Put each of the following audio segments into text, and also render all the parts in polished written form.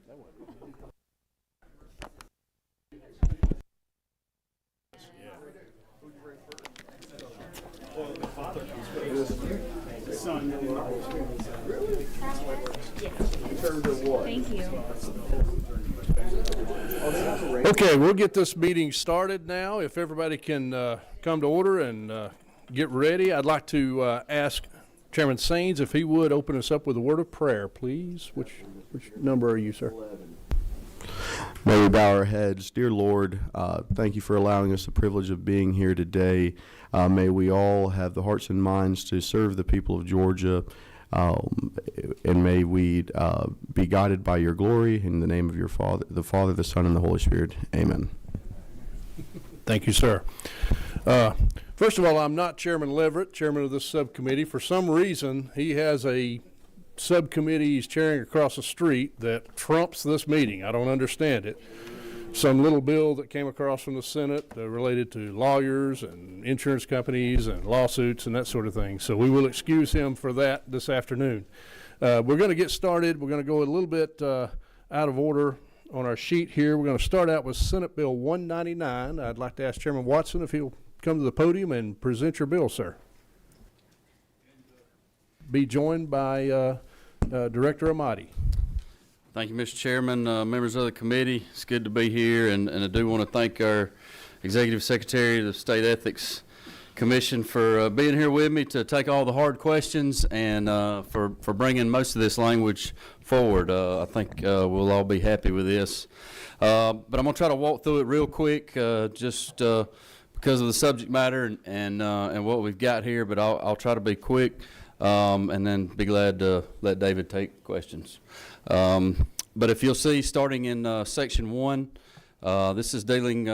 Thank you. Okay, we'll get this meeting started now. If everybody can come to order and get ready, I'd like to ask Chairman Saines if he would open us up with a word of prayer, please. Which number are you, sir? 11. May we bow our heads. Dear Lord, thank you for allowing us the privilege of being here today. May we all have the hearts and minds to serve the people of Georgia, and may we be guided by your glory in the name of your Father, the Son, and the Holy Spirit. Amen. Thank you, sir. First of all, I'm not Chairman Leverett, chairman of this subcommittee. For some reason, he has a subcommittee he's chairing across the street that trumps this meeting. I don't understand it. Some little bill that came across from the Senate related to lawyers and insurance companies and lawsuits and that sort of thing. So we will excuse him for that this afternoon. We're going to get started. We're going to go a little bit out of order on our sheet here. We're going to start out with Senate Bill 199. I'd like to ask Chairman Watson if he'll come to the podium and present your bill, sir. Be joined by Director Amati. Thank you, Mr. Chairman, members of the committee. It's good to be here, and I do want to thank our Executive Secretary of the State Ethics Commission for being here with me to take all the hard questions and for bringing most of this language forward. I think we'll all be happy with this. But I'm going to try to walk through it real quick just because of the subject matter and what we've got here, but I'll try to be quick and then be glad to let David take questions. But if you'll see, starting in Section 1, this is dealing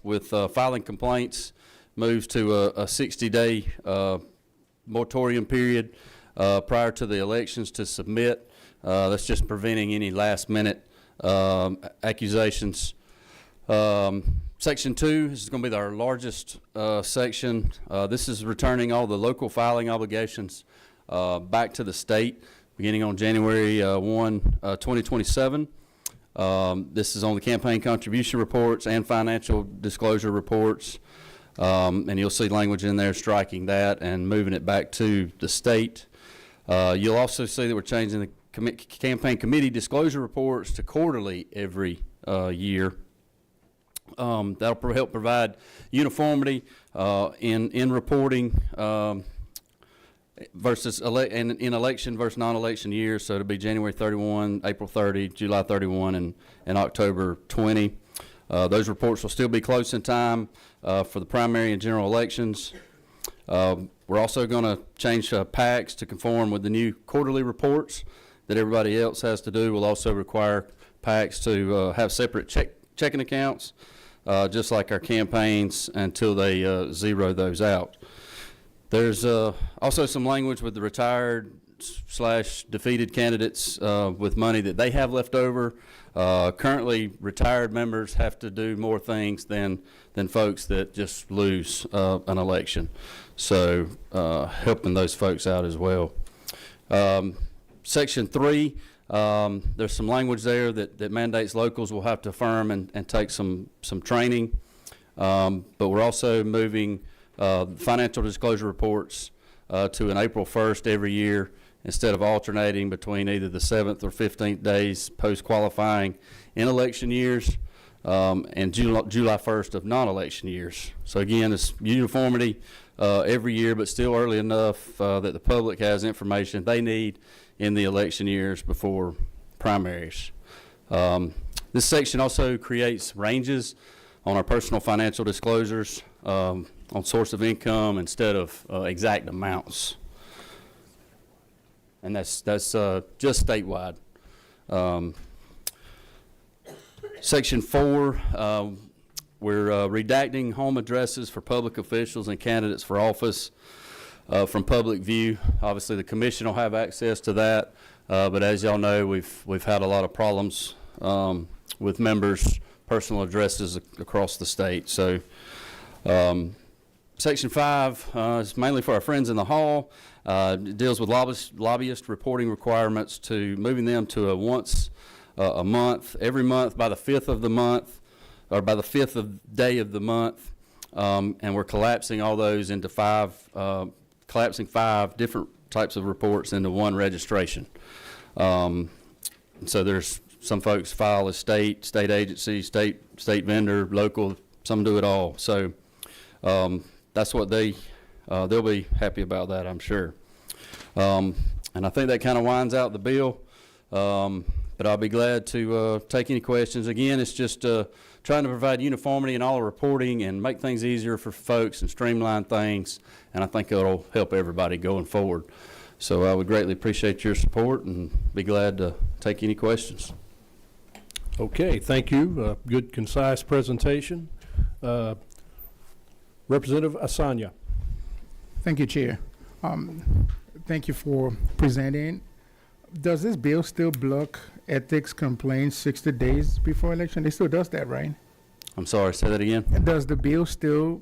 with filing complaints, moves to a 60-day moratorium period prior to the elections to submit. That's just preventing any last-minute accusations. Section 2 is going to be our largest section. This is returning all the local filing obligations back to the state, beginning on January 1, 2027. This is on the campaign contribution reports and financial disclosure reports. And you'll see language in there striking that and moving it back to the state. You'll also see that we're changing the campaign committee disclosure reports to quarterly every year. That'll help provide uniformity in reporting versus in election versus non-election years. So it'll be January 31, April 30, July 31, and October 20. Those reports will still be close in time for the primary and general elections. We're also going to change PACs to conform with the new quarterly reports that everybody else has to do. We'll also require PACs to have separate checking accounts, just like our campaigns, until they zero those out. There's also some language with the retired / defeated candidates with money that they have left over. Currently, retired members have to do more things than folks that just lose an election. So helping those folks out as well. Section 3, there's some language there that mandates locals will have to affirm and take some training. But we're also moving financial disclosure reports to an April 1st every year, instead of alternating between either the 7th or 15th days post-qualifying in election years and July 1st of non-election years. So again, it's uniformity every year, but still early enough that the public has information they need in the election years before primaries. This section also creates ranges on our personal financial disclosures on source of income instead of exact amounts. And that's just statewide. Section 4, we're redacting home addresses for public officials and candidates for office from public view. Obviously, the commission will have access to that, but as y'all know, we've had a lot of problems with members' personal addresses across the state. So, Section 5 is mainly for our friends in the hall. It deals with lobbyist reporting requirements, to moving them to a once a month, every month by the 5th of the month, or by the 5th day of the month, and we're collapsing all those into collapsing 5 different types of reports into one registration. So there's some folks file as state agency, state vendor, local, some do it all. So that's what they'll be happy about that, I'm sure. And I think that kind of winds out the bill. But I'll be glad to take any questions. Again, it's just trying to provide uniformity in all the reporting and make things easier for folks and streamline things. And I think it'll help everybody going forward. So I would greatly appreciate your support and be glad to take any questions. Okay, thank you. Good, concise presentation. Representative Asanya. Thank you, Chair. Thank you for presenting. Does this bill still block ethics complaints 60 days before election? It still does that, right? I'm sorry, say that again? Does the bill still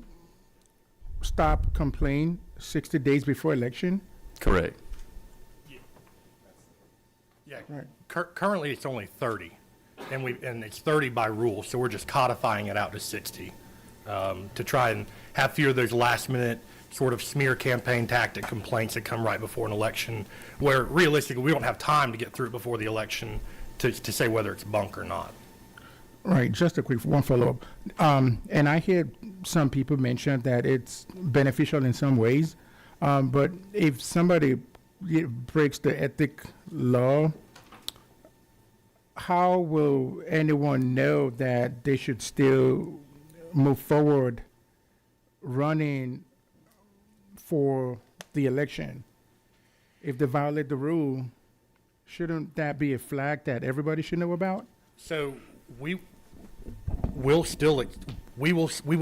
stop complaint 60 days before election? Correct. Yeah, Right. currently it's only 30, and it's 30 by rule, so we're just codifying it out to 60 to try and have fewer of those last-minute sort of smear campaign tactic complaints that come right before an election, where realistically we don't have time to get through it before the election to say whether it's bunk or not. Right, just a quick one follow-up. And I hear some people mention that it's beneficial in some ways, but if somebody breaks the ethic law, how will anyone know that they should still move forward running for the election? If they violate the rule, shouldn't that be a flag that everybody should know about? So we will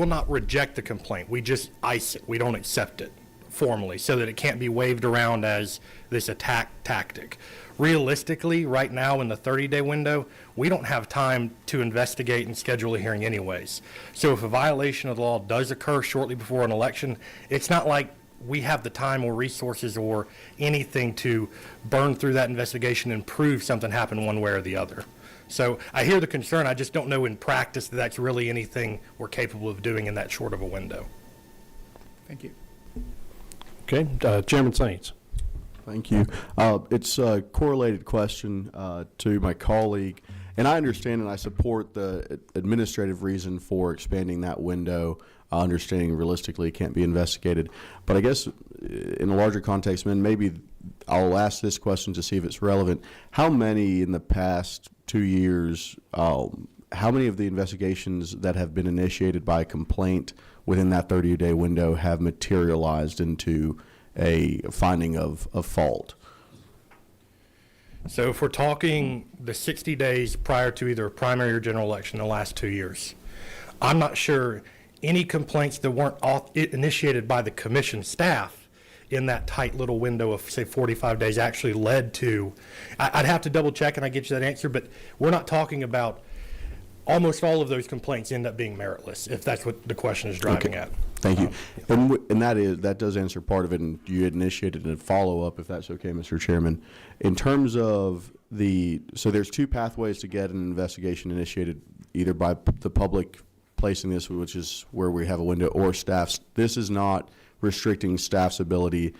not reject the complaint. We just ice it. We don't accept it formally so that it can't be waved around as this attack tactic. Realistically, right now in the 30-day window, we don't have time to investigate and schedule a hearing anyways. So if a violation of the law does occur shortly before an election, it's not like we have the time or resources or anything to burn through that investigation and prove something happened one way or the other. So I hear the concern. I just don't know in practice that that's really anything we're capable of doing in that short of a window. Thank you. Okay, Chairman Saints. Thank you. It's a correlated question to my colleague, and I understand and I support the administrative reason for expanding that window, understanding realistically it can't be investigated. But I guess in a larger context, maybe I'll ask this question to see if it's relevant. How many in the past 2 years, how many of the investigations that have been initiated by complaint within that 30-day window have materialized into a finding of fault? So if we're talking the 60 days prior to either a primary or general election in the last 2 years, I'm not sure any complaints that weren't initiated by the commission staff in that tight little window of, say, 45 days actually led to, I'd have to double check and I get you that answer, but we're not talking about almost all of those complaints end up being meritless, if that's what the question is driving at. Thank you. And that does answer part of it, and you had initiated a follow-up, if that's okay, Mr. Chairman. In terms of so there's 2 pathways to get an investigation initiated, either by the public placing this, which is where we have a window, or staff's. This is not restricting staff's ability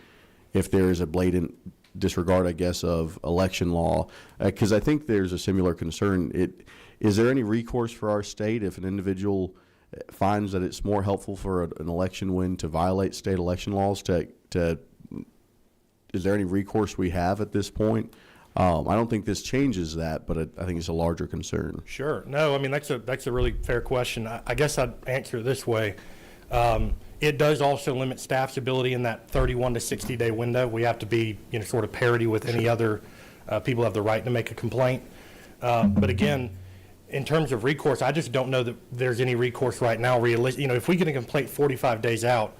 if there is a blatant disregard, I guess, of election law, because I think there's a similar concern. Is there any recourse for our state if an individual finds that it's more helpful for an election win to violate state election laws? Is there any recourse we have at this point? I don't think this changes that, but I think it's a larger concern. Sure. No, I mean, that's a really fair question. I guess I'd answer it this way. It does also limit staff's ability in that 31 to 60-day window. We have to be, sort of parity with any other people have the right to make a complaint. But again, in terms of recourse, I just don't know that there's any recourse right now. If we get a complaint 45 days out,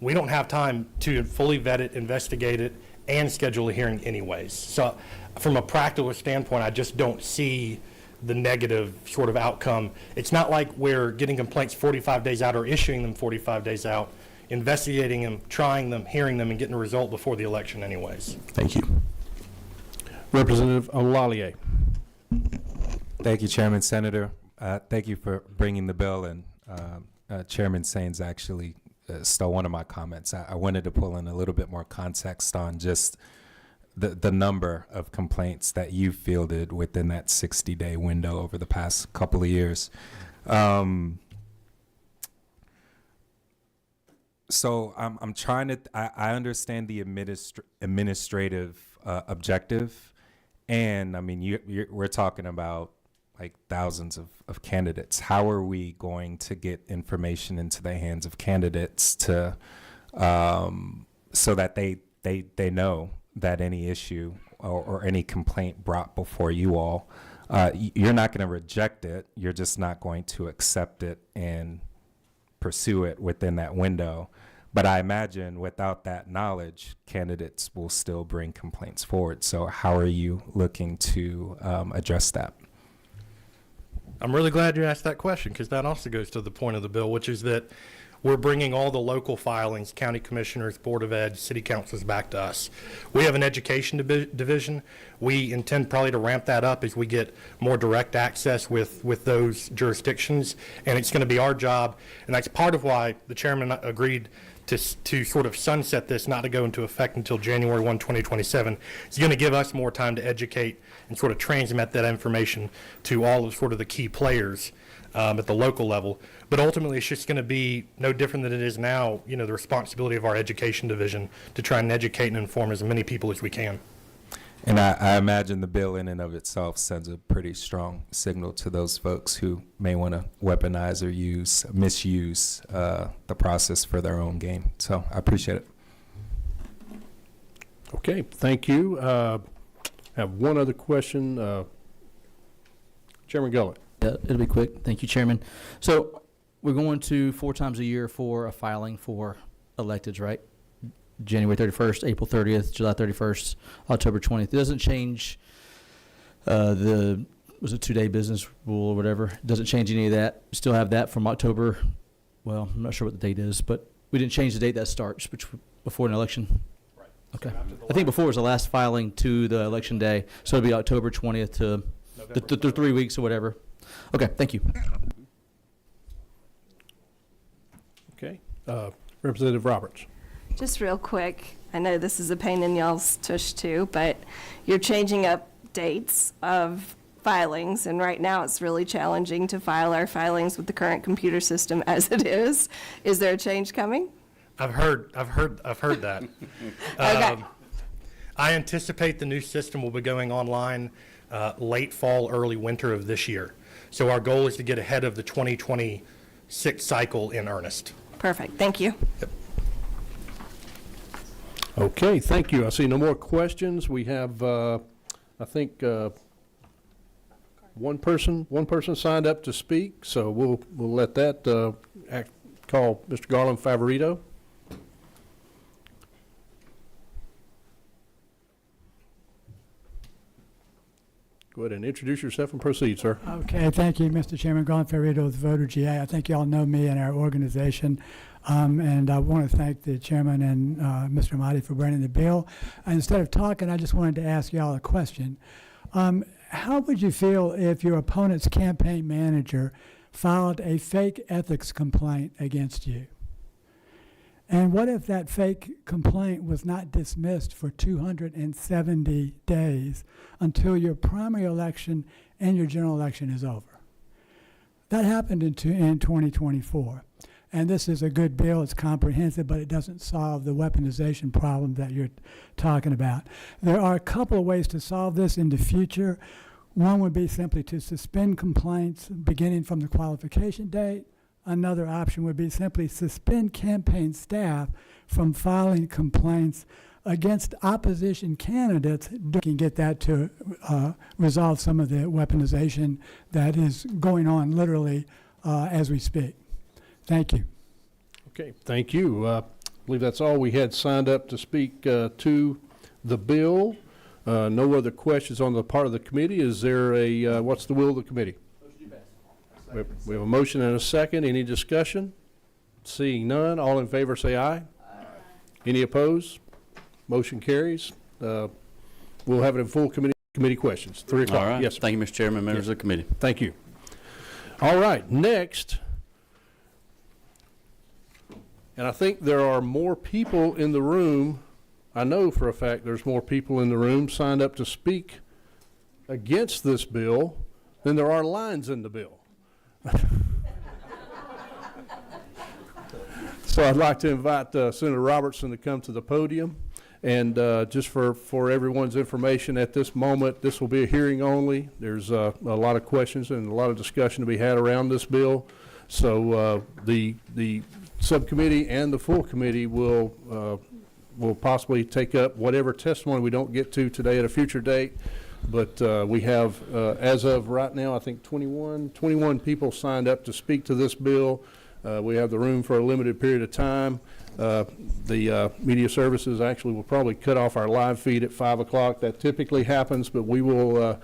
we don't have time to fully vet it, investigate it, and schedule a hearing anyways. So from a practical standpoint, I just don't see the negative sort of outcome. It's not like we're getting complaints 45 days out or issuing them 45 days out, investigating them, trying them, hearing them, and getting a result before the election anyways. Thank you. Representative Olalier. Thank you, Chairman Senator. Thank you for bringing the bill, and Chairman Sains actually stole one of my comments. I wanted to pull in a little bit more context on just the number of complaints that you fielded within that 60-day window over the past couple of years. So I'm trying to, I understand the administrative objective, and I mean, we're talking about like thousands of candidates. How are we going to get information into the hands of candidates to, so that they know that any issue or any complaint brought before you all, you're not going to reject it. You're just not going to accept it and pursue it within that window. But I imagine without that knowledge, candidates will still bring complaints forward. So how are you looking to address that? I'm really glad you asked that question, because that also goes to the point of the bill, which is that we're bringing all the local filings, county commissioners, board of ed, city councils, back to us. We have an education division. We intend probably to ramp that up as we get more direct access with those jurisdictions, and it's going to be our job, and that's part of why the chairman agreed to sort of sunset this, not to go into effect until January 1, 2027. It's going to give us more time to educate and sort of transmit that information to all of sort of the key players at the local level. But ultimately, it's just going to be no different than it is now, you know, the responsibility of our education division to try and educate and inform as many people as we can. And I imagine the bill in and of itself sends a pretty strong signal to those folks who may want to weaponize or misuse the process for their own gain. So I appreciate it. Okay, thank you. I have one other question. Chairman Gullett. Yeah, it'll be quick. Thank you, Chairman. So we're going to 4 times a year for a filing for electeds, right? January 31st, April 30th, July 31st, October 20th. It doesn't change was it 2-day business rule or whatever. It doesn't change any of that. We still have that from October. Well, I'm not sure what the date is, but we didn't change the date that starts before an election. Right. Okay. I think before was the last filing to the election day, so it'll be October 20th to the 3 weeks or whatever. Okay, thank you. Okay. Representative Roberts. Just real quick, I know this is a pain in y'all's tush too, but you're changing up dates of filings, and right now it's really challenging to file our filings with the current computer system as it is. Is there a change coming? I've heard that. Okay. I anticipate the new system will be going online late fall, early winter of this year. So our goal is to get ahead of the 2026 cycle in earnest. Perfect, thank you. Yep. Okay, thank you. I see no more questions. We have, I think, one person signed up to speak, so we'll let that call Mr. Garland Favorito. Go ahead and introduce yourself and proceed, sir. Okay, thank you, Mr. Chairman. Garland Ferrito with Voter GA. I think y'all know me and our organization, and I want to thank the chairman and Mr. Amati for bringing the bill. Instead of talking, I just wanted to ask y'all a question. How would you feel if your opponent's campaign manager filed a fake ethics complaint against you? And what if that fake complaint was not dismissed for 270 days until your primary election and your general election is over? That happened in 2024. And this is a good bill. It's comprehensive, but it doesn't solve the weaponization problem that you're talking about. There are a couple of ways to solve this in the future. One would be simply to suspend complaints beginning from the qualification date. Another option would be simply suspend campaign staff from filing complaints against opposition candidates. You can get that to resolve some of the weaponization that is going on literally as we speak. Thank you. Okay, thank you. I believe that's all we had signed up to speak to the bill. No other questions on the part of the committee. Is there a, what's the will of the committee? We have a motion and a second. Any discussion? Seeing none, all in favor say aye. Aye. Any opposed? Motion carries. We'll have it in full committee. committee questions. 3 o'clock. All right. Yes, sir. Thank you, Mr. Chairman, members of the committee. Thank you. All right, next, and I think there are more people in the room, I know for a fact there's more people in the room signed up to speak against this bill than there are lines in the bill. So I'd like to invite Senator Robertson to come to the podium. And just for everyone's information at this moment, this will be a hearing only. There's a lot of questions and a lot of discussion to be had around this bill. So the subcommittee and the full committee will possibly take up whatever testimony we don't get to today at a future date. But we have, as of right now, I think 21 people signed up to speak to this bill. We have the room for a limited period of time. The media services actually will probably cut off our live feed at 5 o'clock. That typically happens, but we'll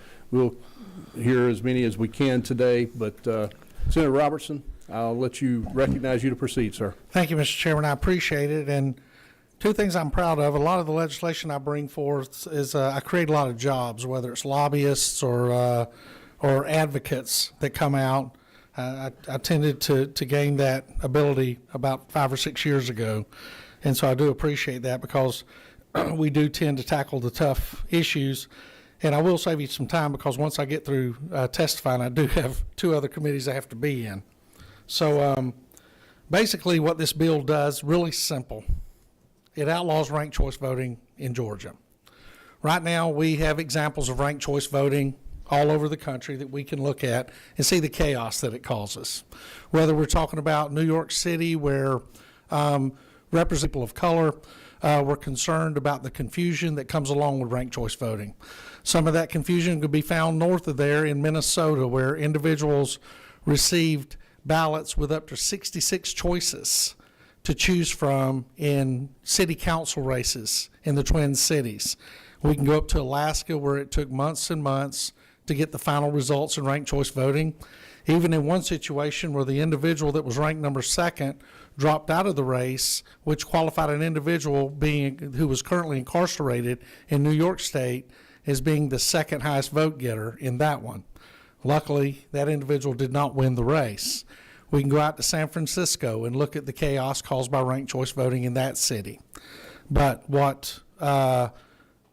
hear as many as we can today. But Senator Robertson, I'll let you recognize you to proceed, sir. Thank you, Mr. Chairman. I appreciate it. And two things I'm proud of. A lot of the legislation I bring forth is I create a lot of jobs, whether it's lobbyists or advocates that come out. I tended to gain that ability about 5 or 6 years ago. And so I do appreciate that because we do tend to tackle the tough issues. And I will save you some time because once I get through testifying, I do have 2 other committees I have to be in. So basically what this bill does, really simple. It outlaws ranked choice voting in Georgia. Right now, we have examples of ranked choice voting all over the country that we can look at and see the chaos that it causes. Whether we're talking about New York City, where representatives of color were concerned about the confusion that comes along with ranked choice voting. Some of that confusion could be found north of there in Minnesota, where individuals received ballots with up to 66 choices to choose from in city council races in the Twin Cities. We can go up to Alaska, where it took months and months to get the final results in ranked choice voting. Even in one situation where the individual that was ranked number 2nd dropped out of the race, which qualified an individual who was currently incarcerated in New York State as being the 2nd highest vote getter in that one. Luckily, that individual did not win the race. We can go out to San Francisco and look at the chaos caused by ranked choice voting in that city. But what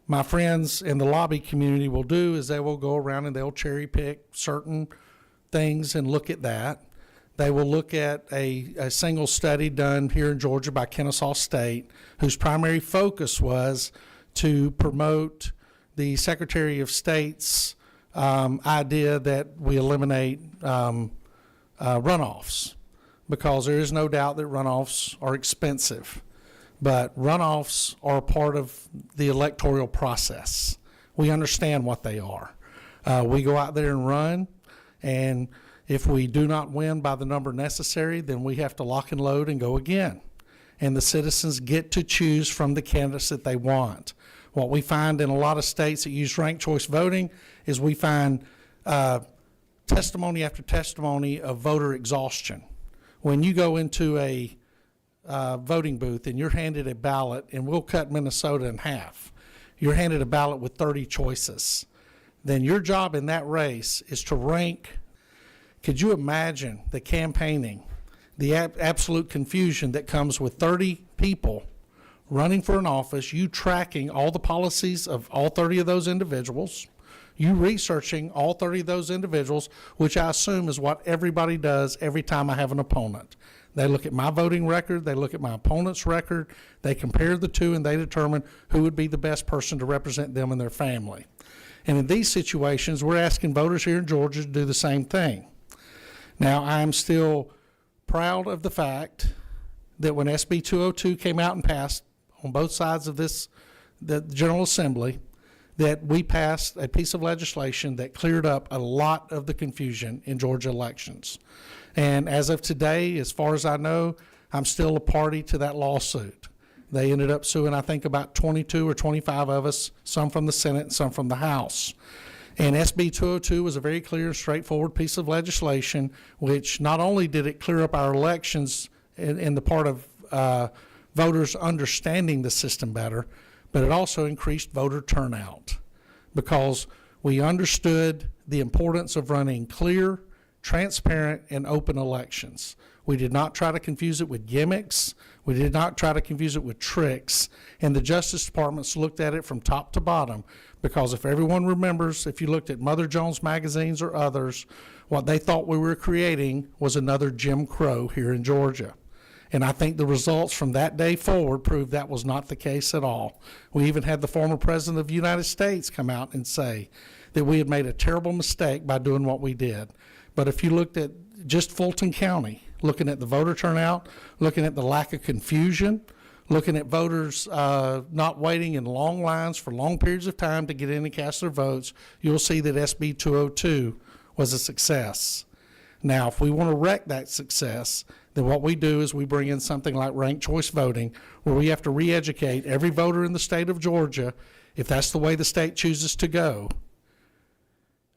my friends in the lobby community will do is they will go around and they'll cherry pick certain things and look at that. They will look at a single study done here in Georgia by Kennesaw State, whose primary focus was to promote the Secretary of State's idea that we eliminate runoffs, because there is no doubt that runoffs are expensive. But runoffs are a part of the electoral process. We understand what they are. We go out there and run, and if we do not win by the number necessary, then we have to lock and load and go again. And the citizens get to choose from the candidates that they want. What we find in a lot of states that use ranked choice voting is we find testimony after testimony of voter exhaustion. When you go into a voting booth and you're handed a ballot, and we'll cut Minnesota in half, you're handed a ballot with 30 choices, then your job in that race is to rank. Could you imagine the campaigning, the absolute confusion that comes with 30 people running for an office, you tracking all the policies of all 30 of those individuals, you researching all 30 of those individuals, which I assume is what everybody does every time I have an opponent. They look at my voting record, they look at my opponent's record, they compare the two, and they determine who would be the best person to represent them and their family. And in these situations, we're asking voters here in Georgia to do the same thing. Now, I'm still proud of the fact that when SB 202 came out and passed on both sides of the General Assembly, that we passed a piece of legislation that cleared up a lot of the confusion in Georgia elections. And as of today, as far as I know, I'm still a party to that lawsuit. They ended up suing, I think, about 22 or 25 of us, some from the Senate and some from the House. And SB 202 was a very clear and straightforward piece of legislation, which not only did it clear up our elections in the part of voters understanding the system better, but it also increased voter turnout. Because We understood the importance of running clear, transparent, and open elections. We did not try to confuse it with gimmicks. We did not try to confuse it with tricks. And the Justice Department's looked at it from top to bottom, because if everyone remembers, if you looked at Mother Jones magazines or others, what they thought we were creating was another Jim Crow here in Georgia. And I think the results from that day forward proved that was not the case at all. We even had the former President of the United States come out and say that we had made a terrible mistake by doing what we did. But if you looked at just Fulton County, looking at the voter turnout, looking at the lack of confusion, looking at voters not waiting in long lines for long periods of time to get in and cast their votes, you'll see that SB 202 was a success. Now, if we want to wreck that success, then what we do is we bring in something like ranked choice voting, where we have to re-educate every voter in the state of Georgia, if that's the way the state chooses to go,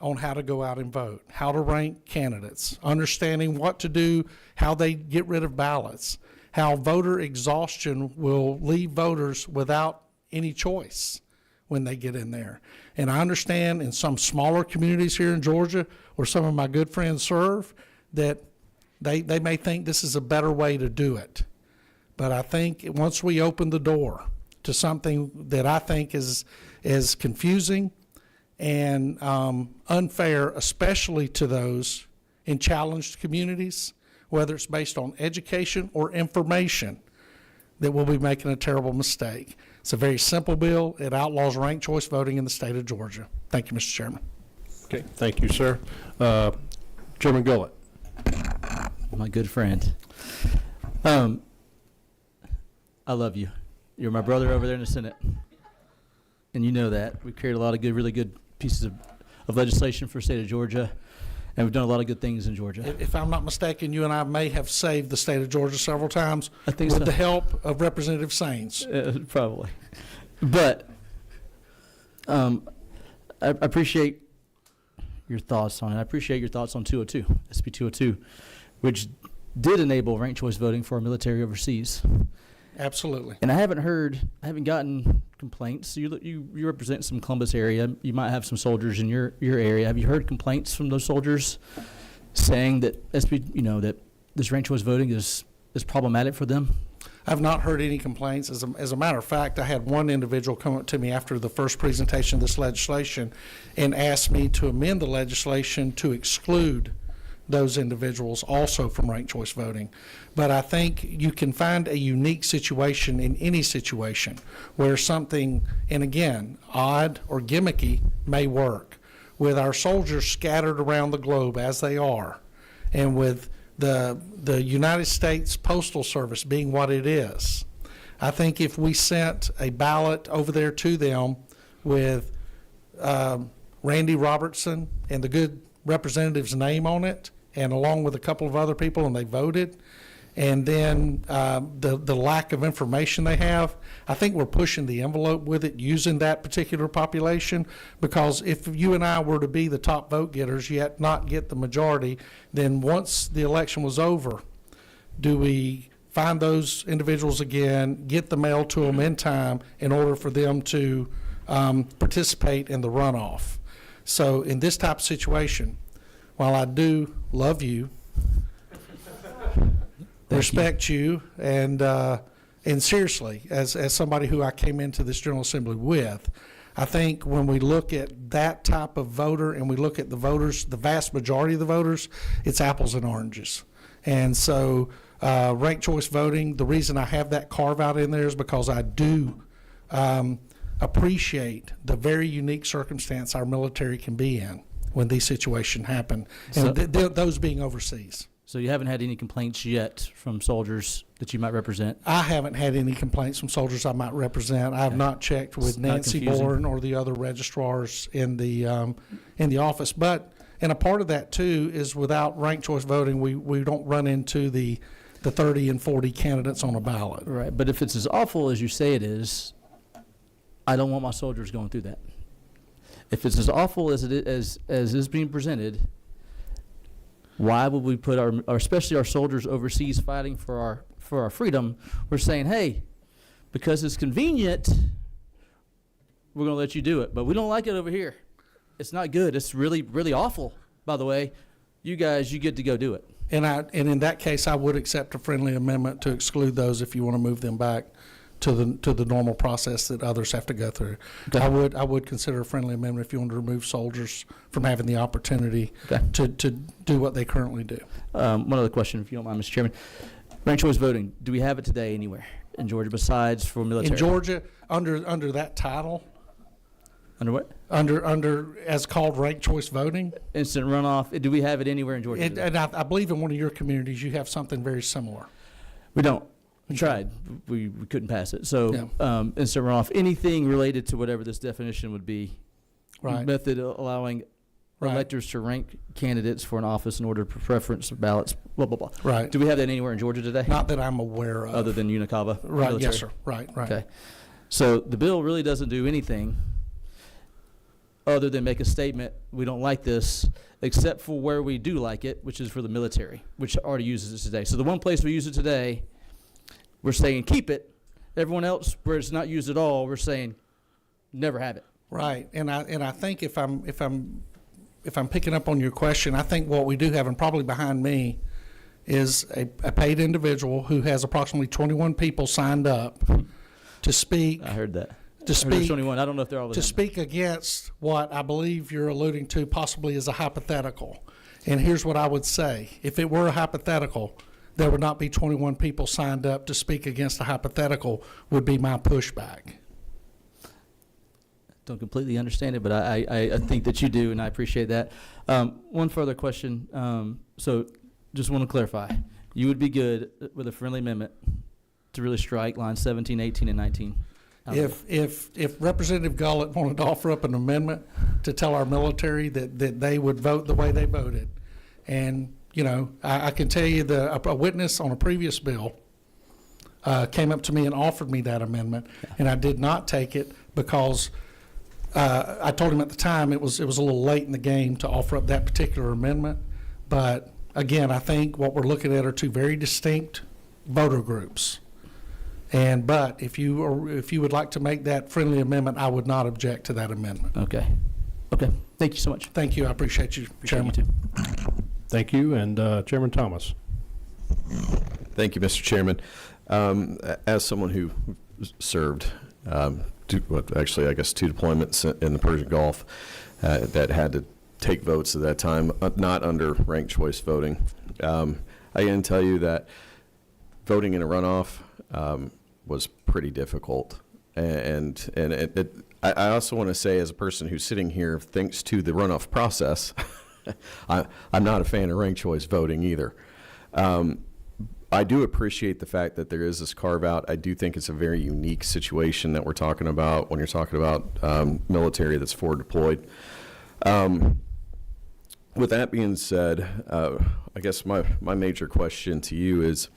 on how to go out and vote, how to rank candidates, understanding what to do, how they get rid of ballots, how voter exhaustion will leave voters without any choice when they get in there. And I understand in some smaller communities here in Georgia, where some of my good friends serve, that they may think this is a better way to do it. But I think once we open the door to something that I think is confusing and unfair, especially to those in challenged communities, whether it's based on education or information, that we'll be making a terrible mistake. It's a very simple bill. It outlaws ranked choice voting in the state of Georgia. Thank you, Mr. Chairman. Okay, thank you, sir. Chairman Gullett. My good friend. I love you. You're my brother over there in the Senate. And you know that. We've created a lot of good, really good pieces of legislation for the state of Georgia. And we've done a lot of good things in Georgia. If I'm not mistaken, you and I may have saved the state of Georgia several times I think with so. the help of Representative Saines. Probably. But I appreciate your thoughts on it. I appreciate your thoughts on 202, SB 202, which did enable ranked choice voting for our military overseas. Absolutely. And I haven't gotten complaints. You represent some Columbus area. You might have some soldiers in your area. Have you heard complaints from those soldiers saying that SB, that this ranked choice voting is problematic for them? I've not heard any complaints. As a matter of fact, I had one individual come up to me after the first presentation of this legislation and asked me to amend the legislation to exclude those individuals also from ranked choice voting. But I think you can find a unique situation in any situation where something, and again, odd or gimmicky may work. With our soldiers scattered around the globe as they are, and with the United States Postal Service being what it is, I think if we sent a ballot over there to them with Randy Robertson and the good representative's name on it, and along with a couple of other people, and they voted, and then the lack of information they have, I think we're pushing the envelope with it using that particular population, because if you and I were to be the top vote getters yet not get the majority, then once the election was over, do we find those individuals again, get the mail to them in time in order for them to participate in the runoff? So in this type of situation, while I do love you, respect you, and seriously, as somebody who I came into this General Assembly with, I think when we look at that type of voter and we look at the voters, the vast majority of the voters, it's apples and oranges. And so ranked choice voting, the reason I have that carve out in there is because I do appreciate the very unique circumstance our military can be in when these situations happen, and those being overseas. So you haven't had any complaints yet from soldiers that you might represent? I haven't had any complaints from soldiers I might represent. I have not checked with Nancy Bourne or the other registrars in the office. But, and a part of that too is without ranked choice voting, we don't run into the 30 and 40 candidates on a ballot. Right, but if it's as awful as you say it is, I don't want my soldiers going through that. If it's as awful as it is, as is being presented, why would we put our especially our soldiers overseas fighting for our freedom? We're saying, hey, because it's convenient, we're going to let you do it, but we don't like it over here. It's not good. It's really, really awful, by the way. You guys, you get to go do it. And in that case, I would accept a friendly amendment to exclude those if you want to move them back to the normal process that others have to go through. Okay. I would consider a friendly amendment if you want to remove soldiers from having the opportunity Okay. to do what they currently do. One other question, if you don't mind, Mr. Chairman. Ranked choice voting, do we have it today anywhere in Georgia besides for military? In Georgia, under that title, Under what? under as called ranked choice voting, Instant runoff. Do we have it anywhere in Georgia today? and I believe in one of your communities you have something very similar. We don't. We tried. We couldn't pass it. So Yeah. instant runoff, anything related to whatever this definition would be. Right. Method allowing Right. electors to rank candidates for an office in order to preference ballots, blah, blah, blah. Right. Do we have that anywhere in Georgia today? Not that I'm aware of. Other than Unicaba? Right, military? yes, sir. Right. Okay. So the bill really doesn't do anything other than make a statement, we don't like this, except for where we do like it, which is for the military, which already uses it today. So the one place we use it today, we're saying keep it. Everyone else, where it's not used at all, we're saying never have it. Right, and I think if I'm picking up on your question, I think what we do have, and probably behind me, is a paid individual who has approximately 21 people signed up to speak. I heard that. To I heard there's speak 21. I don't know if they're all the to same. speak against what I believe you're alluding to, possibly as a hypothetical. And here's what I would say: if it were a hypothetical, there would not be 21 people signed up to speak against a hypothetical. Would be my pushback. Don't completely understand it, but I think that you do, and I appreciate that. One further question. So just want to clarify. You would be good with a friendly amendment to really strike lines 17, 18, and 19? out of it? If Representative Gullett wanted to offer up an amendment to tell our military that they would vote the way they voted, and, you know, I can tell you a witness on a previous bill came up to me and offered me that amendment, and I did not take it because I told him at the time it was a little late in the game to offer up that particular amendment. But again, I think what we're looking at are two very distinct voter groups. But if you would like to make that friendly amendment, I would not object to that amendment. Okay. Thank you so much. Thank you. I appreciate you, Chairman. You too. Thank you, and Chairman Thomas. Thank you, Mr. Chairman. As someone who served, two deployments in the Persian Gulf that had to take votes at that time, not under ranked choice voting, I can tell you that voting in a runoff was pretty difficult. And I also want to say, as a person who's sitting here thanks to the runoff process, I'm not a fan of ranked choice voting either. I do appreciate the fact that there is this carve out. I do think it's a very unique situation that we're talking about when you're talking about military that's forward deployed. With that being said, I guess my major question to you is,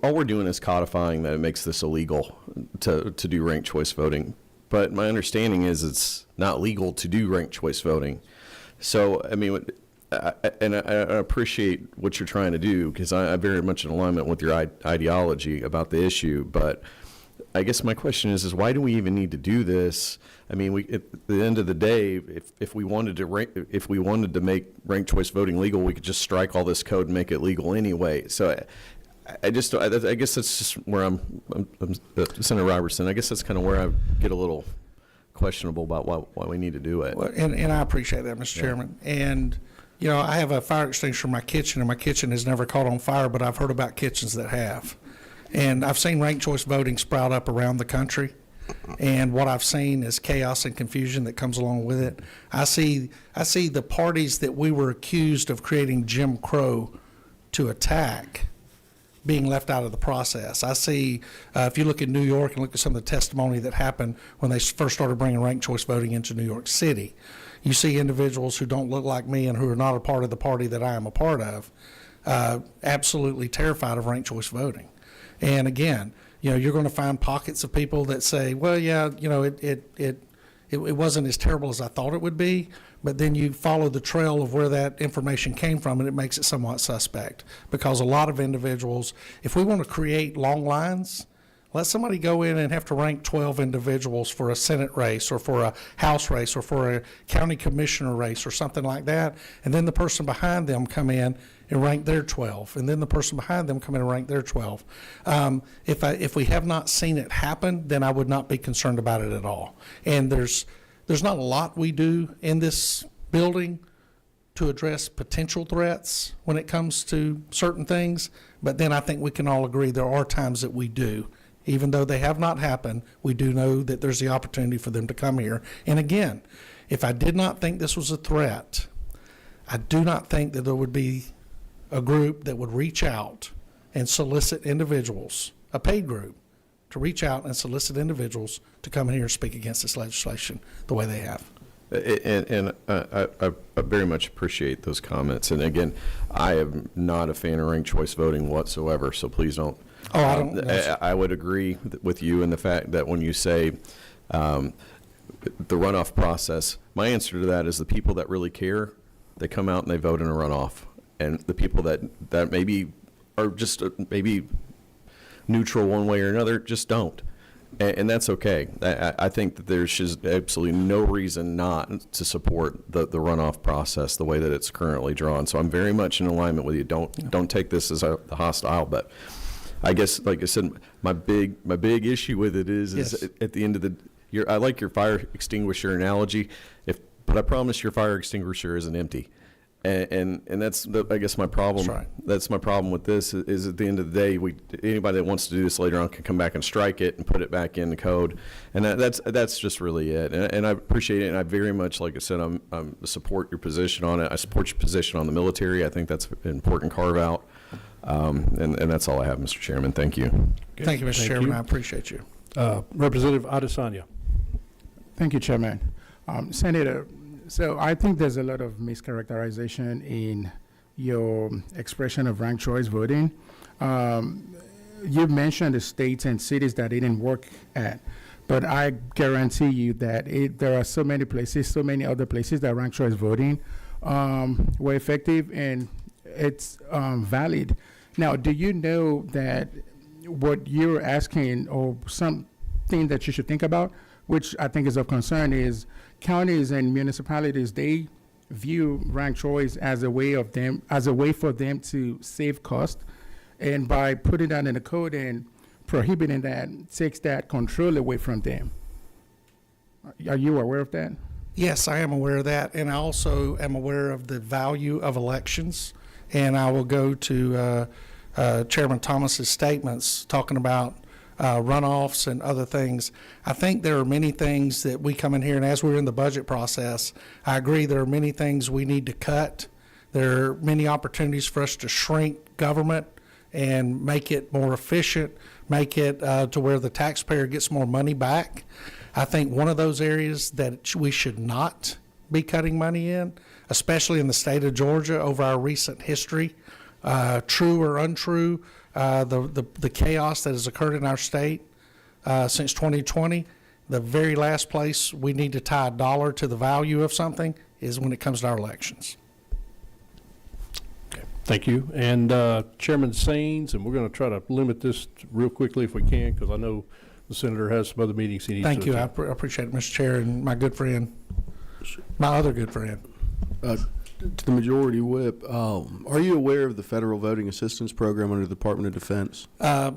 all we're doing is codifying that it makes this illegal to do ranked choice voting. But my understanding is it's not legal to do ranked choice voting. So, I mean, I appreciate what you're trying to do, because I'm very much in alignment with your ideology about the issue. But I guess my question is why do we even need to do this? I mean, at the end of the day, if we wanted to make ranked choice voting legal, we could just strike all this code and make it legal anyway. So I guess that's just where I'm Senator Robertson. I guess that's kind of where I get a little questionable about why we need to do it. Well, and I appreciate that, Mr. Chairman. And, you know, I have a fire extinguisher in my kitchen, and my kitchen has never caught on fire, but I've heard about kitchens that have. And I've seen ranked choice voting sprout up around the country. And what I've seen is chaos and confusion that comes along with it. I see the parties that we were accused of creating Jim Crow to attack being left out of the process. I see, if you look at New York and look at some of the testimony that happened when they first started bringing ranked choice voting into New York City, you see individuals who don't look like me and who are not a part of the party that I am a part of, absolutely terrified of ranked choice voting. And again, you know, you're going to find pockets of people that say, well, yeah, you know, it wasn't as terrible as I thought it would be, but then you follow the trail of where that information came from, and it makes it somewhat suspect. Because a lot of individuals, if we want to create long lines, Let somebody go in and have to rank 12 individuals for a Senate race or for a House race or for a county commissioner race or something like that, and then the person behind them come in and rank their 12, and then the person behind them come in and rank their 12. If we have not seen it happen, then I would not be concerned about it at all. And there's not a lot we do in this building to address potential threats when it comes to certain things, but then I think we can all agree there are times that we do. Even though they have not happened, we do know that there's the opportunity for them to come here. And again, if I did not think this was a threat, I do not think that there would be a group that would reach out and solicit individuals, a paid group, to reach out and solicit individuals to come in here and speak against this legislation the way they have. And I very much appreciate those comments. And again, I am not a fan of ranked choice voting whatsoever, so please don't. Oh, I don't know. I would agree with you in the fact that when you say the runoff process, my answer to that is the people that really care, they come out and they vote in a runoff. And the people that maybe are just maybe neutral one way or another just don't. And that's okay. I think that there's just absolutely no reason not to support the runoff process the way that it's currently drawn. So I'm very much in alignment with you. Don't take this as a hostile, but I guess, like I said, my big issue with it is Yes. at the end of the year, I like your fire extinguisher analogy, but I promise your fire extinguisher isn't empty. And that's I guess my problem. That's right. That's my problem with this is at the end of the day, anybody that wants to do this later on can come back and strike it and put it back in the code, and that's just really it. And I appreciate it, and I very much, like I said, I support your position on it. I support your position on the military. I think that's an important carve out, and that's all I have, Mr. Chairman. Thank you. Thank you, Mr. Thank Chairman. you. I appreciate you. Representative Adesanya. Thank you, Chairman. Senator, so I think there's a lot of mischaracterization in your expression of ranked choice voting. You mentioned the states and cities that it didn't work at, but I guarantee you that there are so many places, so many other places that ranked choice voting were effective and it's valid. Now, do you know that what you're asking, or something that you should think about, which I think is of concern, is counties and municipalities, they view ranked choice as a way for them to save cost, and by putting that in the code and prohibiting that takes that control away from them. Are you aware of that? Yes, I am aware of that, and I also am aware of the value of elections. And I will go to Chairman Thomas's statements talking about runoffs and other things. I think there are many things that we come in here, and as we're in the budget process, I agree there are many things we need to cut. There are many opportunities for us to shrink government and make it more efficient, make it to where the taxpayer gets more money back. I think one of those areas that we should not be cutting money in, especially in the state of Georgia over our recent history, true or untrue, the chaos that has occurred in our state since 2020, the very last place we need to tie a dollar to the value of something is when it comes to our elections. Thank you. And Chairman Saines, and we're going to try to limit this real quickly if we can, because I know the senator has some other meetings he needs to Thank you. I attend. appreciate it, Mr. Chair, and my good friend, my other good friend. To the majority whip, are you aware of the federal voting assistance program under the Department of Defense?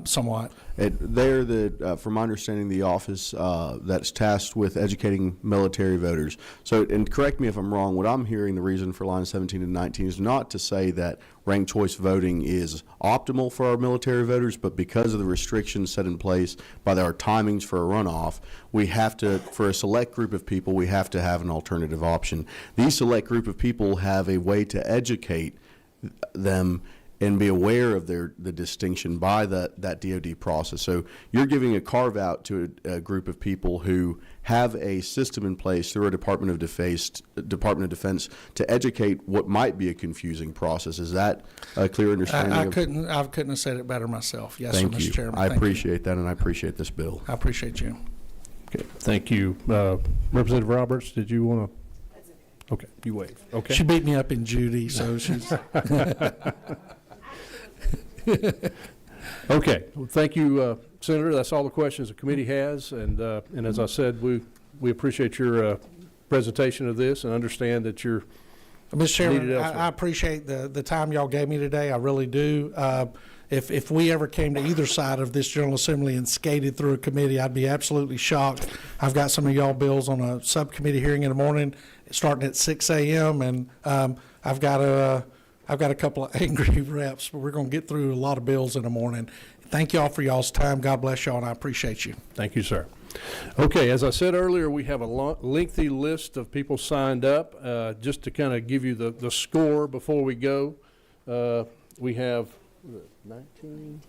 Somewhat. They're from my understanding, the office that's tasked with educating military voters. So, and correct me if I'm wrong, what I'm hearing the reason for line 17 and 19 is not to say that ranked choice voting is optimal for our military voters, but because of the restrictions set in place by our timings for a runoff, we have to, for a select group of people, we have to have an alternative option. These select group of people have a way to educate them and be aware of the distinction by that DoD process. So you're giving a carve out to a group of people who have a system in place through a Department of Defense to educate what might be a confusing process. Is that a clear understanding? I couldn't have said it better myself. Yes, Thank sir, Mr. you. Chairman. I Thank you. appreciate that, and I appreciate this bill. I appreciate you. Okay, thank you. Representative Roberts, did you want to? Okay, you wave. Okay. She beat me up in Judy, so she's. Okay, well, thank you, Senator. That's all the questions the committee has, and as I said, we appreciate your presentation of this and understand that you're Mr. Chairman, needed elsewhere. I appreciate the time y'all gave me today. I really do. If we ever came to either side of this General Assembly and skated through a committee, I'd be absolutely shocked. I've got some of y'all bills on a subcommittee hearing in the morning, starting at 6 a.m., and I've got a couple of angry reps, but we're going to get through a lot of bills in the morning. Thank y'all for y'all's time. God bless y'all, and I appreciate you. Thank you, sir. Okay, as I said earlier, we have a lengthy list of people signed up. Just to kind of give you the score before we go, we have 19?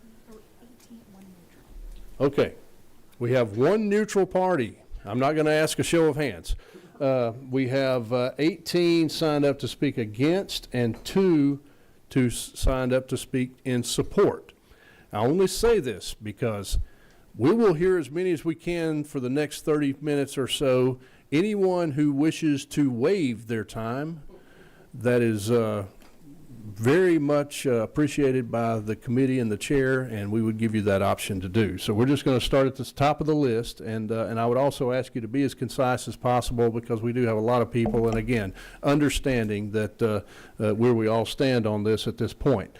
Okay, we have one neutral party. I'm not going to ask a show of hands. We have 18 signed up to speak against and 2 signed up to speak in support. I only say this because we will hear as many as we can for the next 30 minutes or so. Anyone who wishes to waive their time, that is very much appreciated by the committee and the chair, and we would give you that option to do. So we're just going to start at the top of the list, and I would also ask you to be as concise as possible because we do have a lot of people, and again, understanding that where we all stand on this at this point.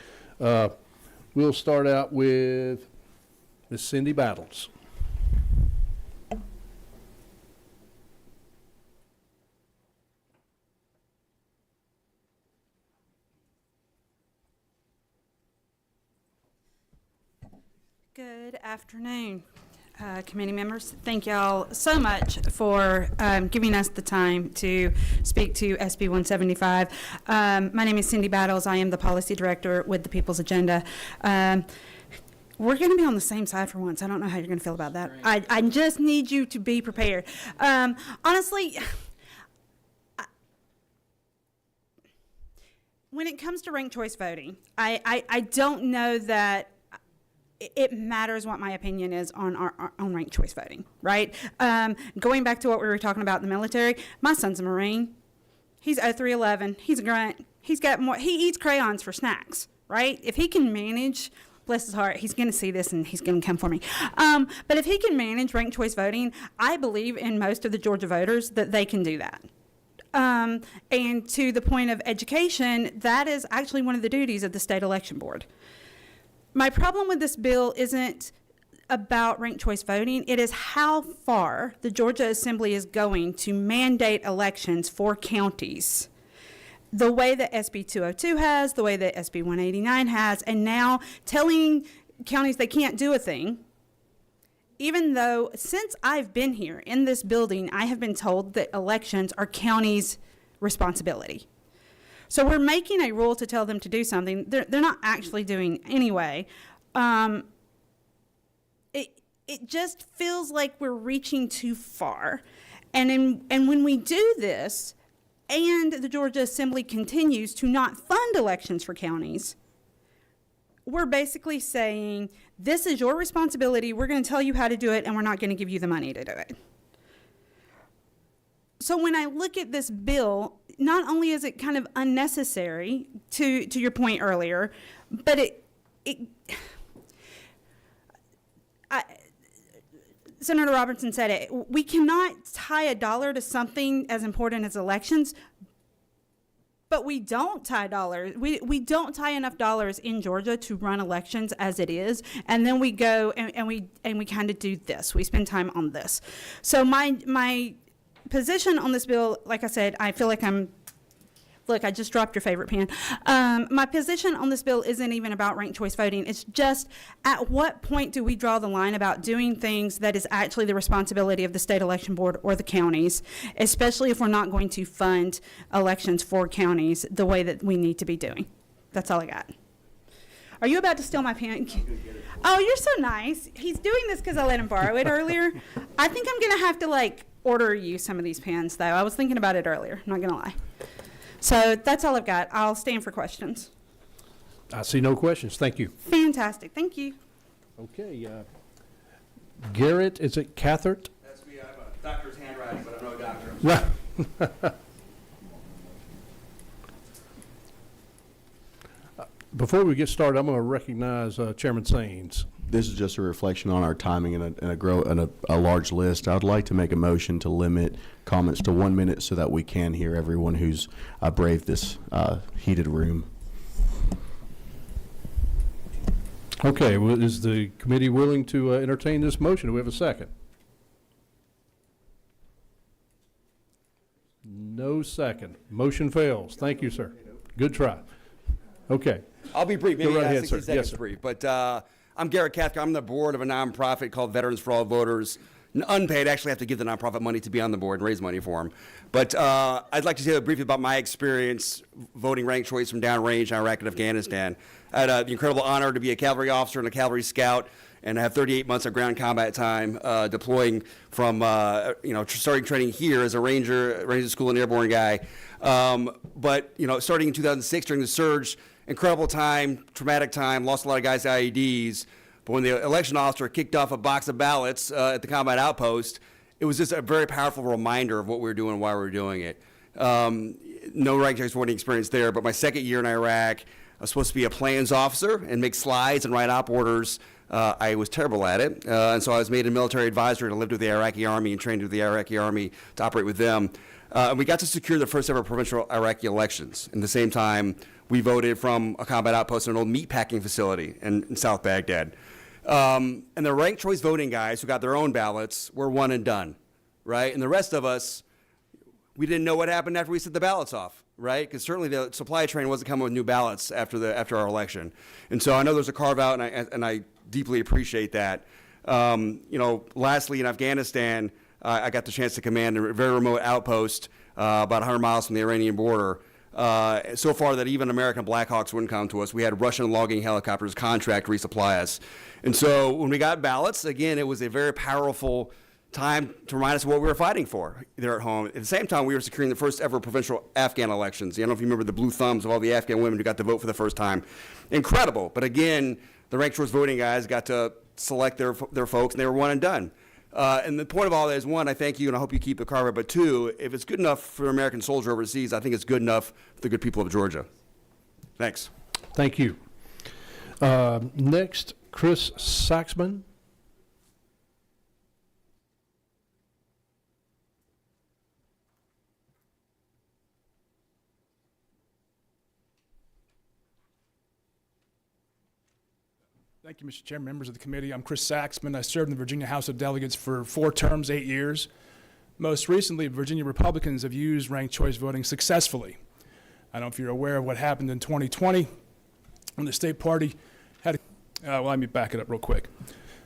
We'll start out with Ms. Cindy Battles. Good afternoon, committee members. Thank y'all so much for giving us the time to speak to SB 175. My name is Cindy Battles. I am the policy director with the People's Agenda. We're going to be on the same side for once. I don't know how you're going to feel about that. I just need you to be prepared. Honestly, when it comes to ranked choice voting, I don't know that it matters what my opinion is on on ranked choice voting, right? Going back to what we were talking about in the military, my son's a Marine. He's 0311. He's a grunt. He's got more. He eats crayons for snacks, right? If he can manage, bless his heart, he's going to see this and he's going to come for me. But if he can manage ranked choice voting, I believe in most of the Georgia voters that they can do that. And to the point of education, that is actually one of the duties of the state election board. My problem with this bill isn't about ranked choice voting. It is how far the Georgia Assembly is going to mandate elections for counties. The way that SB 202 has, the way that SB 189 has, and now telling counties they can't do a thing, even though since I've been here in this building, I have been told that elections are counties' responsibility. So we're making a rule to tell them to do something they're not actually doing anyway. It just feels like we're reaching too far. And when we do this, and the Georgia Assembly continues to not fund elections for counties, we're basically saying, this is your responsibility, we're going to tell you how to do it, and we're not going to give you the money to do it. So when I look at this bill, not only is it kind of unnecessary, to your point earlier, but Senator Robertson said it, we cannot tie a dollar to something as important as elections, but we don't tie dollars. We don't tie enough dollars in Georgia to run elections as it is, and then we go and we kind of do this. We spend time on this. So my position on this bill, like I said, I feel like look, I just dropped your favorite pen. My position on this bill isn't even about ranked choice voting. It's just, at what point do we draw the line about doing things that is actually the responsibility of the state election board or the counties, especially if we're not going to fund elections for counties the way that we need to be doing. That's all I got. Are you about to steal my pen? Oh, you're so nice. He's doing this because I let him borrow it earlier. I think I'm going to have to, order you some of these pens, though. I was thinking about it earlier, not going to lie. So that's all I've got. I'll stand for questions. I see no questions. Thank you. Fantastic. Thank you. Okay. Garrett, is it Cathert? That's me. I have a doctor's handwriting, but I'm no doctor. Before we get started, I'm going to recognize Chairman Saines. This is just a reflection on our timing and a large list. I would like to make a motion to limit comments to 1 minute so that we can hear everyone who's braved this heated room. Okay, well, is the committee willing to entertain this motion? Do we have a second? No second. Motion fails. Thank you, sir. Good try. Okay. I'll be brief, maybe Go right ahead, 60 sir. seconds Yes, sir. brief. But I'm Garrett Cathcart. I'm on the board of a nonprofit called Veterans for All Voters. Unpaid, actually have to give the nonprofit money to be on the board and raise money for them. But I'd like to tell you briefly about my experience voting ranked choice from downrange in Iraq and Afghanistan. I had the incredible honor to be a cavalry officer and a cavalry scout, and I have 38 months of ground combat time deploying from, starting training here as a Ranger School and Airborne guy. But starting in 2006 during the surge, incredible time, traumatic time, lost a lot of guys to IEDs. But when the election officer kicked off a box of ballots at the combat outpost, it was just a very powerful reminder of what we were doing and why we were doing it. No ranked choice voting experience there, but my second year in Iraq, I was supposed to be a plans officer and make slides and write op orders. I was terrible at it, and so I was made a military advisor and lived with the Iraqi Army and trained with the Iraqi Army to operate with them. And we got to secure the first ever provincial Iraqi elections. In the same time, we voted from a combat outpost in an old meatpacking facility in South Baghdad. And the ranked choice voting guys who got their own ballots were one and done, right? And the rest of us, we didn't know what happened after we set the ballots off, right? Because certainly the supply train wasn't coming with new ballots after our election. And so I know there's a carve out, and I deeply appreciate that. Lastly, in Afghanistan, I got the chance to command a very remote outpost about 100 miles from the Iranian border. So far that even American Black Hawks wouldn't come to us. We had Russian logging helicopters contract resupply us. And so when we got ballots, again, it was a very powerful time to remind us of what we were fighting for there at home. At the same time, we were securing the first ever provincial Afghan elections. I don't know if you remember the blue thumbs of all the Afghan women who got to vote for the first time. Incredible. But again, the ranked choice voting guys got to select their folks, and they were one and done. And the point of all that is, one, I thank you, and I hope you keep the carver. But two, if it's good enough for an American soldier overseas, I think it's good enough for the good people of Georgia. Thanks. Thank you. Next, Chris Saxman. Thank you, Mr. Chairman, members of the committee. I'm Chris Saxman. I served in the Virginia House of Delegates for 4 terms, 8 years. Most recently, Virginia Republicans have used ranked choice voting successfully. I don't know if you're aware of what happened in 2020 when the state party had let me back it up real quick.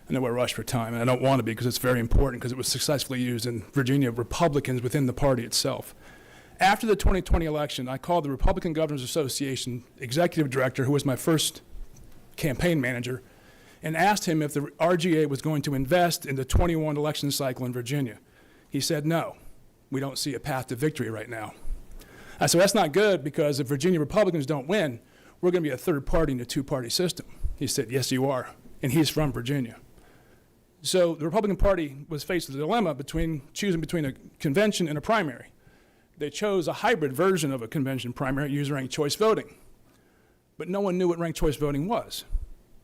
I know we're rushed for time, and I don't want to be because it's very important because it was successfully used in Virginia Republicans within the party itself. After the 2020 election, I called the Republican Governors Association executive director, who was my first campaign manager, and asked him if the RGA was going to invest in the 21 election cycle in Virginia. He said, no, we don't see a path to victory right now. I said, that's not good because if Virginia Republicans don't win, we're going to be a third party in a 2-party system. He said, yes, you are, and he's from Virginia. So the Republican Party was faced with a dilemma choosing between a convention and a primary. They chose a hybrid version of a convention primary using ranked choice voting. But no one knew what ranked choice voting was.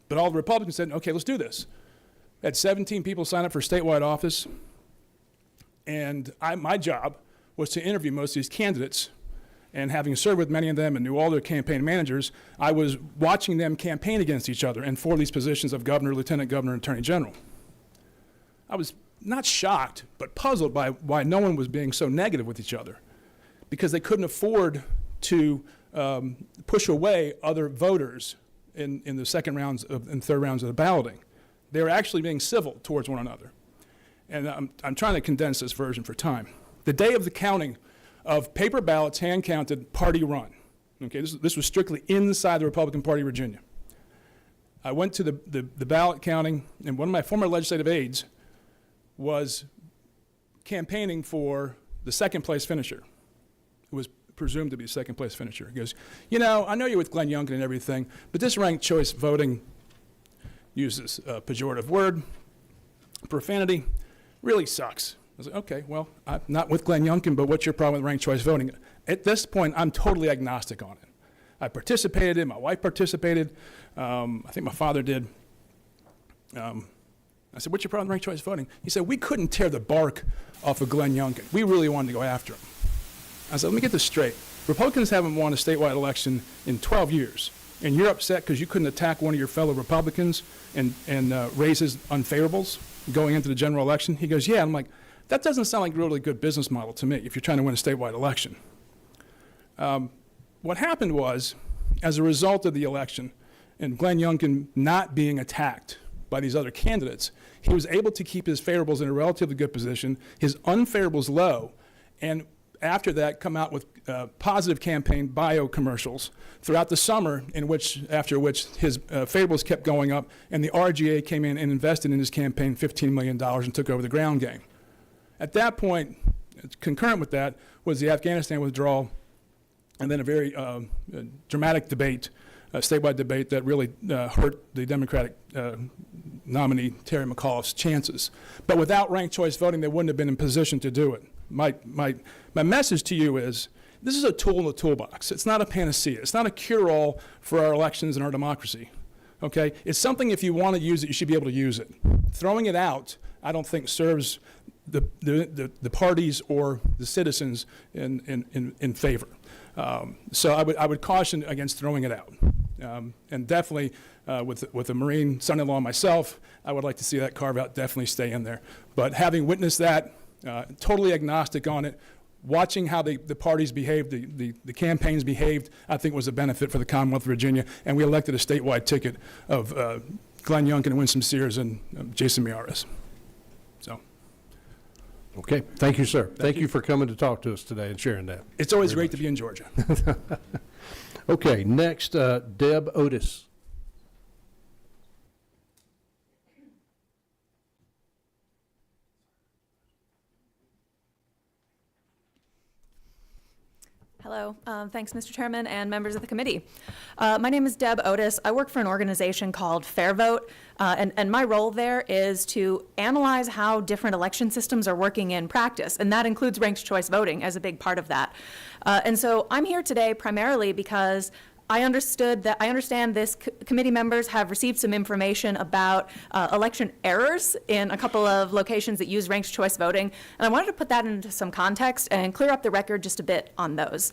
But all the Republicans said, okay, let's do this. I had 17 people sign up for statewide office, and my job was to interview most of these candidates, and having served with many of them and knew all their campaign managers, I was watching them campaign against each other and for these positions of governor, lieutenant governor, and attorney general. I was not shocked, but puzzled by why no one was being so negative with each other, because they couldn't afford to push away other voters in the second rounds and third rounds of the balloting. They were actually being civil towards one another. And I'm trying to condense this version for time. The day of the counting of paper ballots, hand counted, party run. Okay, this was strictly inside the Republican Party of Virginia. I went to the ballot counting, and one of my former legislative aides was campaigning for the second place finisher, who was presumed to be second place finisher. He goes, I know you're with Glenn Youngkin and everything, but this ranked choice voting uses a pejorative word, profanity, really sucks. I was like, okay, well, I'm not with Glenn Youngkin, but what's your problem with ranked choice voting? At this point, I'm totally agnostic on it. I participated in, my wife participated, I think my father did. I said, what's your problem with ranked choice voting? He said, we couldn't tear the bark off of Glenn Youngkin. We really wanted to go after him. I said, let me get this straight. Republicans haven't won a statewide election in 12 years, and you're upset because you couldn't attack one of your fellow Republicans and raise his unfavorables going into the general election? He goes, yeah. I'm like, that doesn't sound like a really good business model to me if you're trying to win a statewide election. What happened was, as a result of the election and Glenn Youngkin not being attacked by these other candidates, he was able to keep his favorables in a relatively good position, his unfavorables low, and after that come out with positive campaign bio commercials throughout the summer, after which his favorables kept going up, and the RGA came in and invested in his campaign $15 million and took over the ground game. At that point, concurrent with that, was the Afghanistan withdrawal, and then a very dramatic debate, a statewide debate that really hurt the Democratic nominee, Terry McAuliffe's chances. But without ranked choice voting, they wouldn't have been in position to do it. My message to you is, this is a tool in the toolbox. It's not a panacea. It's not a cure-all for our elections and our democracy, okay? It's something, if you want to use it, you should be able to use it. Throwing it out, I don't think serves the parties or the citizens in favor. So I would caution against throwing it out. And definitely, with a Marine son-in-law myself, I would like to see that carve-out definitely stay in there. But having witnessed that, totally agnostic on it, watching how the parties behaved, the campaigns behaved, I think was a benefit for the Commonwealth of Virginia. And we elected a statewide ticket of Glenn Youngkin and Winsome Sears and Jason Miyares. So. Okay, thank you, sir. Thank you for coming to talk to us today and sharing that. It's always great to be in Georgia. Okay, next, Deb Otis. Hello. Thanks, Mr. Chairman and members of the committee. My name is Deb Otis. I work for an organization called Fair Vote, and my role there is to analyze how different election systems are working in practice, and that includes ranked choice voting as a big part of that. And so I'm here today primarily because I understand this committee members have received some information about election errors in a couple of locations that use ranked choice voting, and I wanted to put that into some context and clear up the record just a bit on those.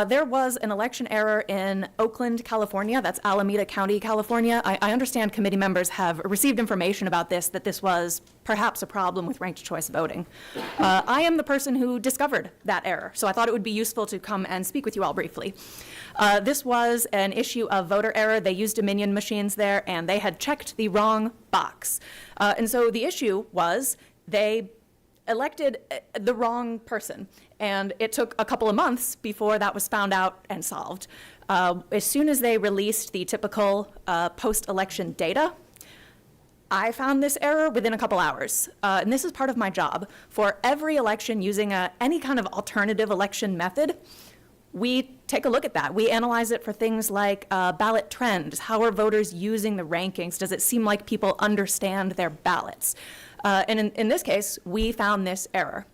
There was an election error in Oakland, California. That's Alameda County, California. I understand committee members have received information about this, that this was perhaps a problem with ranked choice voting. I am the person who discovered that error, so I thought it would be useful to come and speak with you all briefly. This was an issue of voter error. They used Dominion machines there, and they had checked the wrong box. And so the issue was they elected the wrong person, and it took a couple of months before that was found out and solved. As soon as they released the typical post-election data, I found this error within a couple hours, and this is part of my job. For every election using any kind of alternative election method, we take a look at that. We analyze it for things like ballot trends. How are voters using the rankings? Does it seem like people understand their ballots? And in this case, we found this error.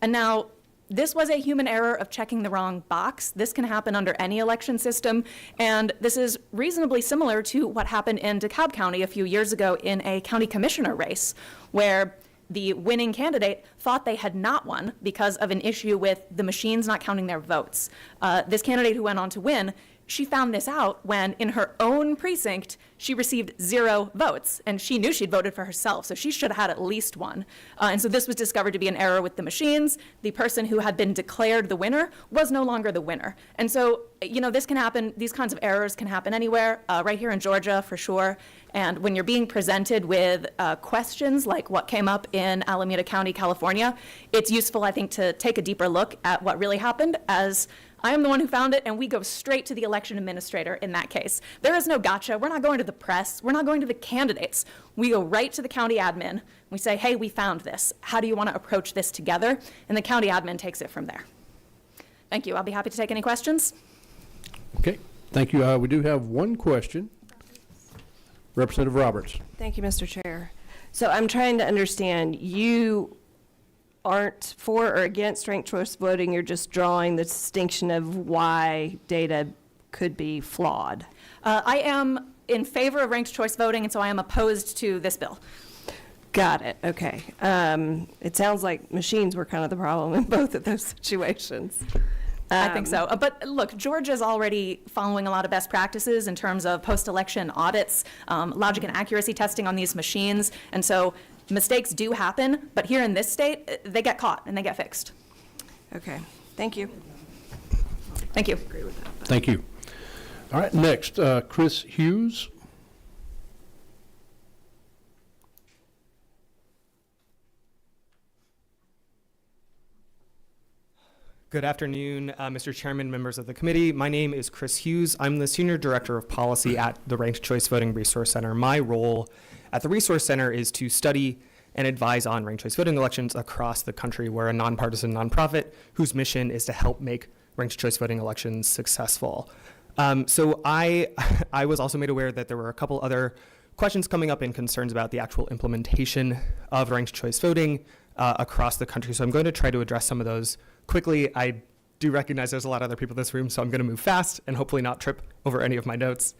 And now, this was a human error of checking the wrong box. This can happen under any election system, and this is reasonably similar to what happened in DeKalb County a few years ago in a county commissioner race, where the winning candidate thought they had not won because of an issue with the machines not counting their votes. This candidate who went on to win, she found this out when in her own precinct, she received 0 votes, and she knew she'd voted for herself, so she should have had at least one. And so this was discovered to be an error with the machines. The person who had been declared the winner was no longer the winner. And so, you know, this can happen, these kinds of errors can happen anywhere, right here in Georgia for sure. And when you're being presented with questions like what came up in Alameda County, California, it's useful, I think, to take a deeper look at what really happened, as I am the one who found it, and we go straight to the election administrator in that case. There is no gotcha. We're not going to the press. We're not going to the candidates. We go right to the county admin. We say, hey, we found this. How do you want to approach this together? And the county admin takes it from there. Thank you. I'll be happy to take any questions. Okay, thank you. We do have one question. Representative Roberts. Thank you, Mr. Chair. So I'm trying to understand, you aren't for or against ranked choice voting, you're just drawing the distinction of why data could be flawed. I am in favor of ranked choice voting, and so I am opposed to this bill. Got it, okay. It sounds like machines were kind of the problem in both of those situations. I think so. But look, Georgia's already following a lot of best practices in terms of post-election audits, logic and accuracy testing on these machines. And so mistakes do happen, but here in this state, they get caught and they get fixed. Okay, thank you. Thank you. Thank you. All right, next, Chris Hughes. Good afternoon, Mr. Chairman, members of the committee. My name is Chris Hughes. I'm the Senior Director of Policy at the Ranked Choice Voting Resource Center. My role at the Resource Center is to study and advise on ranked choice voting elections across the country. We're a nonpartisan nonprofit whose mission is to help make ranked choice voting elections successful. So I was also made aware that there were a couple other questions coming up and concerns about the actual implementation of ranked choice voting across the country. So I'm going to try to address some of those quickly. I do recognize there's a lot of other people in this room, so I'm going to move fast and hopefully not trip over any of my notes.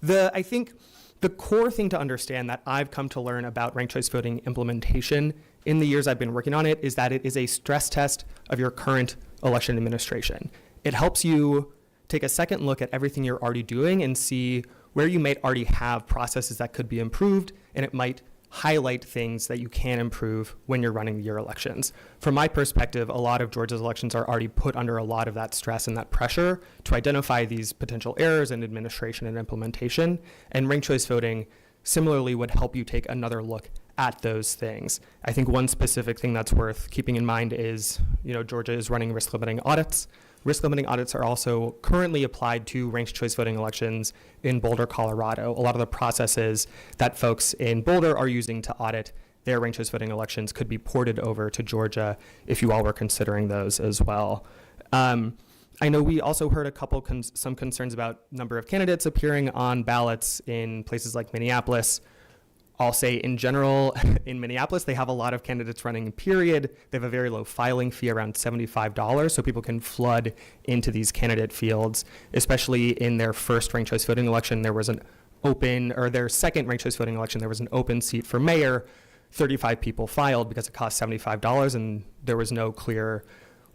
I think the core thing to understand that I've come to learn about ranked choice voting implementation in the years I've been working on it is that it is a stress test of your current election administration. It helps you take a second look at everything you're already doing and see where you might already have processes that could be improved, and it might highlight things that you can improve when you're running your elections. From my perspective, a lot of Georgia's elections are already put under a lot of that stress and that pressure to identify these potential errors in administration and implementation, and ranked choice voting similarly would help you take another look at those things. I think one specific thing that's worth keeping in mind is, Georgia is running risk limiting audits. Risk limiting audits are also currently applied to ranked choice voting elections in Boulder, Colorado. A lot of the processes that folks in Boulder are using to audit their ranked choice voting elections could be ported over to Georgia if you all were considering those as well. I know we also heard some concerns about number of candidates appearing on ballots in places like Minneapolis. I'll say in general, in Minneapolis, they have a lot of candidates running, period. They have a very low filing fee, around $75, so people can flood into these candidate fields, especially in their first ranked choice voting election. There was their second ranked choice voting election, there was an open seat for mayor. 35 people filed because it cost $75, and there was no clear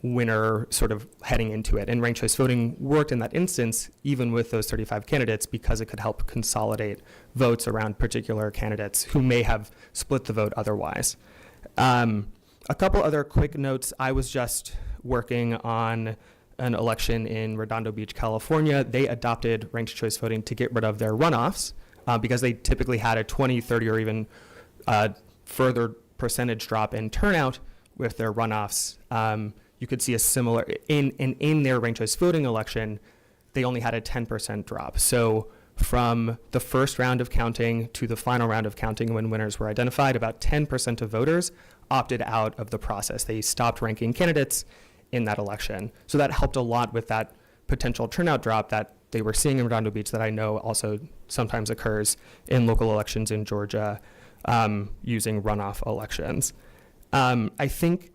winner sort of heading into it. And ranked choice voting worked in that instance, even with those 35 candidates, because it could help consolidate votes around particular candidates who may have split the vote otherwise. A couple other quick notes. I was just working on an election in Redondo Beach, California. They adopted ranked choice voting to get rid of their runoffs because they typically had a 20, 30, or even further percentage drop in turnout with their runoffs. You could see a similar, in their ranked choice voting election, they only had a 10% drop. So from the first round of counting to the final round of counting when winners were identified, about 10% of voters opted out of the process. They stopped ranking candidates in that election. So that helped a lot with that potential turnout drop that they were seeing in Redondo Beach that I know also sometimes occurs in local elections in Georgia using runoff elections. I think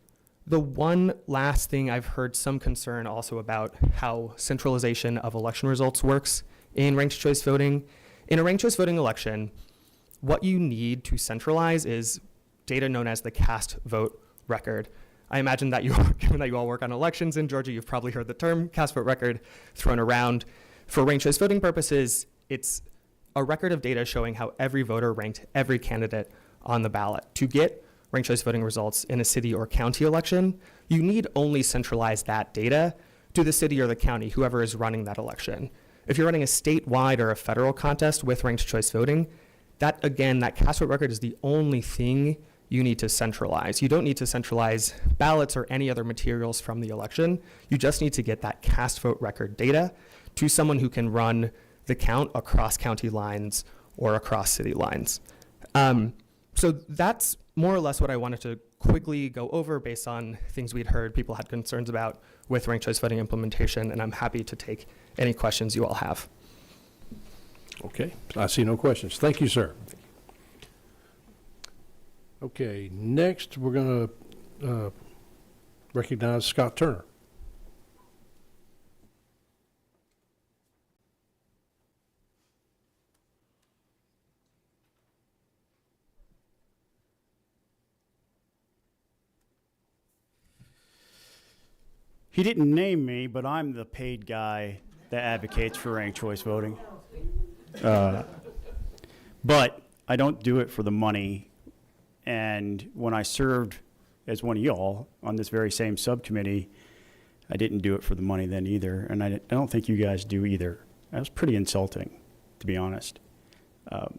the one last thing I've heard some concern also about how centralization of election results works in ranked choice voting. In a ranked choice voting election, what you need to centralize is data known as the cast vote record. I imagine that given that you all work on elections in Georgia, you've probably heard the term cast vote record thrown around. For ranked choice voting purposes, it's a record of data showing how every voter ranked every candidate on the ballot. To get ranked choice voting results in a city or county election, you need only centralize that data to the city or the county, whoever is running that election. If you're running a statewide or a federal contest with ranked choice voting, that cast vote record is the only thing you need to centralize. You don't need to centralize ballots or any other materials from the election. You just need to get that cast vote record data to someone who can run the count across county lines or across city lines. So that's more or less what I wanted to quickly go over based on things we'd heard people had concerns about with ranked choice voting implementation, and I'm happy to take any questions you all have. Okay, I see no questions. Thank you, sir. Okay, next we're going to recognize Scott Turner. He didn't name me, but I'm the paid guy that advocates for ranked choice voting. But I don't do it for the money. And when I served as one of y'all on this very same subcommittee, I didn't do it for the money then either. And I don't think you guys do either. That was pretty insulting, to be honest. Our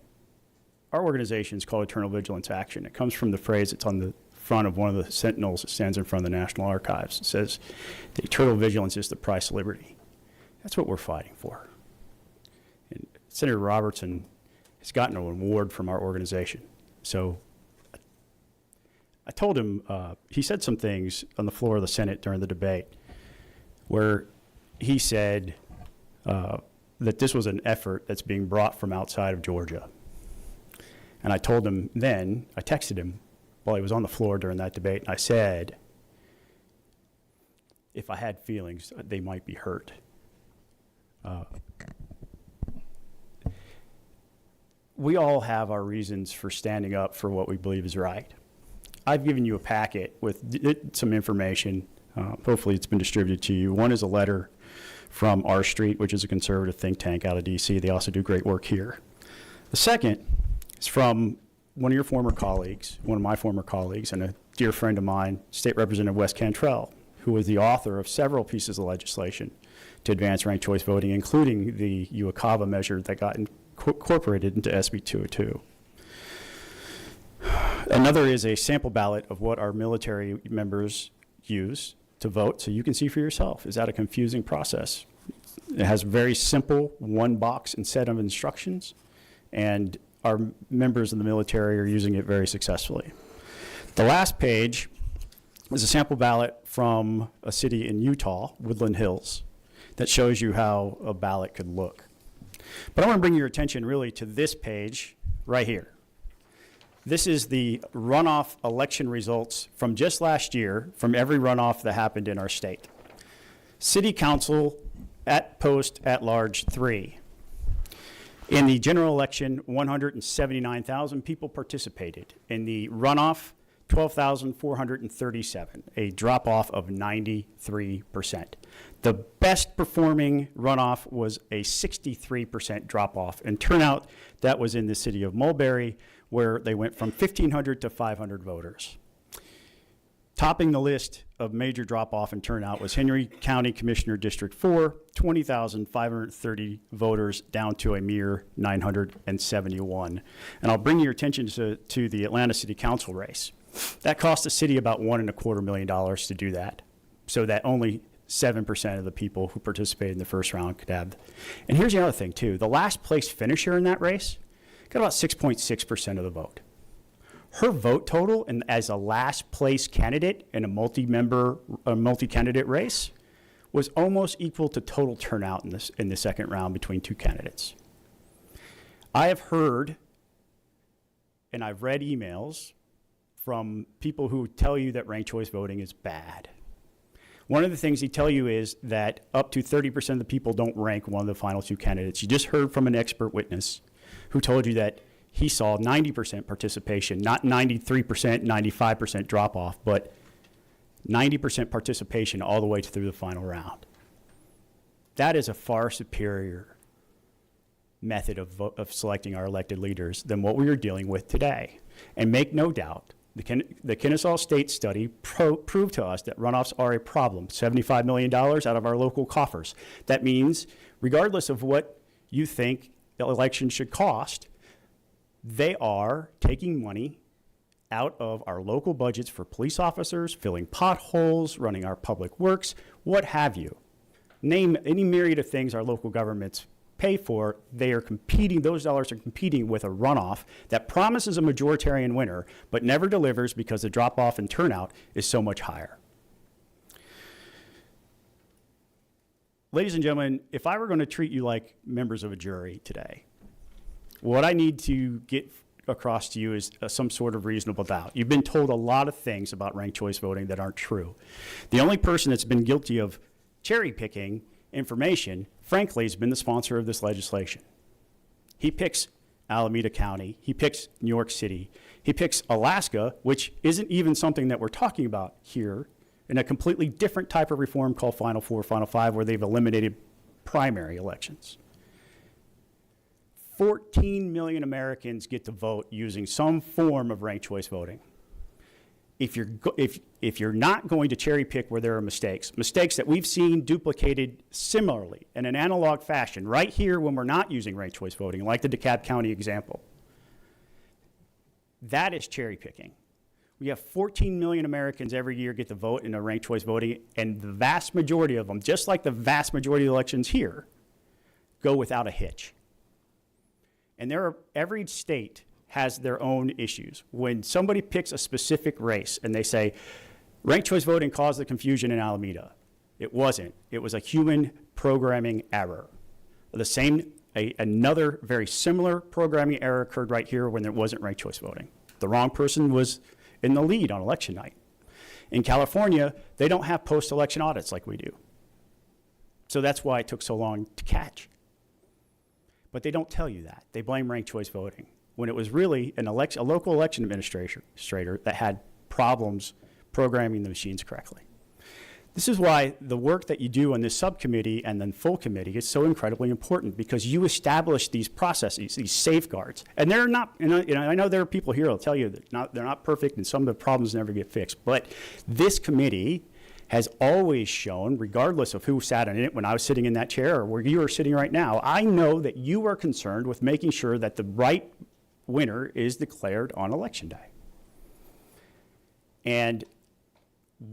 organization is called Eternal Vigilance Action. It comes from the phrase that's on the front of one of the sentinels that stands in front of the National Archives. It says, the eternal vigilance is the price of liberty. That's what we're fighting for. And Senator Robertson has gotten an award from our organization. So I told him, he said some things on the floor of the Senate during the debate where he said that this was an effort that's being brought from outside of Georgia. And I told him then, I texted him while he was on the floor during that debate, and I said, if I had feelings, they might be hurt. We all have our reasons for standing up for what we believe is right. I've given you a packet with some information. Hopefully it's been distributed to you. One is a letter from R Street, which is a conservative think tank out of DC. They also do great work here. The second is from one of your former colleagues, one of my former colleagues, and a dear friend of mine, State Representative Wes Cantrell, who was the author of several pieces of legislation to advance ranked choice voting, including the UACAVA measure that got incorporated into SB 202. Another is a sample ballot of what our military members use to vote, so you can see for yourself. Is that a confusing process? It has very simple one box and set of instructions, and our members in the military are using it very successfully. The last page is a sample ballot from a city in Utah, Woodland Hills, that shows you how a ballot could look. But I want to bring your attention really to this page right here. This is the runoff election results from just last year from every runoff that happened in our state. City Council at post at large 3. In the general election, 179,000 people participated. In the runoff, 12,437, a drop off of 93%. The best performing runoff was a 63% drop off. And turnout, that was in the city of Mulberry, where they went from 1,500 to 500 voters. Topping the list of major drop-off and turnout was Henry County Commissioner District 4, 20,530 voters down to a mere 971. And I'll bring your attention to the Atlanta City Council race. That cost the city about $1.25 million to do that, so that only 7% of the people who participated in the first round could have. And here's the other thing, too. The last place finisher in that race got about 6.6% of the vote. Her vote total and as a last place candidate in a multi-candidate race was almost equal to total turnout in the second round between two candidates. I have heard and I've read emails from people who tell you that ranked choice voting is bad. One of the things they tell you is that up to 30% of the people don't rank one of the final two candidates. You just heard from an expert witness who told you that he saw 90% participation, not 93%, 95% drop off, but 90% participation all the way through the final round. That is a far superior method of selecting our elected leaders than what we are dealing with today. And make no doubt, the Kennesaw State study proved to us that runoffs are a problem, $75 million out of our local coffers. That means, regardless of what you think the election should cost, they are taking money out of our local budgets for police officers, filling potholes, running our public works, what have you. Name any myriad of things our local governments pay for. They are competing, those dollars are competing with a runoff that promises a majoritarian winner, but never delivers because the drop off and turnout is so much higher. Ladies and gentlemen, if I were going to treat you like members of a jury today, what I need to get across to you is some sort of reasonable doubt. You've been told a lot of things about ranked choice voting that aren't true. The only person that's been guilty of cherry picking information, frankly, has been the sponsor of this legislation. He picks Alameda County, he picks New York City, he picks Alaska, which isn't even something that we're talking about here in a completely different type of reform called Final Four, Final Five, where they've eliminated primary elections. 14 million Americans get to vote using some form of ranked choice voting. If you're not going to cherry pick where there are mistakes that we've seen duplicated similarly in an analog fashion right here when we're not using ranked choice voting, like the DeKalb County example, that is cherry picking. We have 14 million Americans every year get to vote in a ranked choice voting, and the vast majority of them, just like the vast majority of elections here, go without a hitch. And every state has their own issues. When somebody picks a specific race and they say, ranked choice voting caused the confusion in Alameda, it wasn't. It was a human programming error. Another very similar programming error occurred right here when there wasn't ranked choice voting. The wrong person was in the lead on election night. In California, they don't have post-election audits like we do. So that's why it took so long to catch. But they don't tell you that. They blame ranked choice voting when it was really a local election administrator that had problems programming the machines correctly. This is why the work that you do on this subcommittee and then full committee is so incredibly important, because you establish these processes, these safeguards. And they're not, I know there are people here who will tell you that they're not perfect and some of the problems never get fixed. But this committee has always shown, regardless of who sat in it when I was sitting in that chair or where you are sitting right now, I know that you are concerned with making sure that the right winner is declared on Election Day. And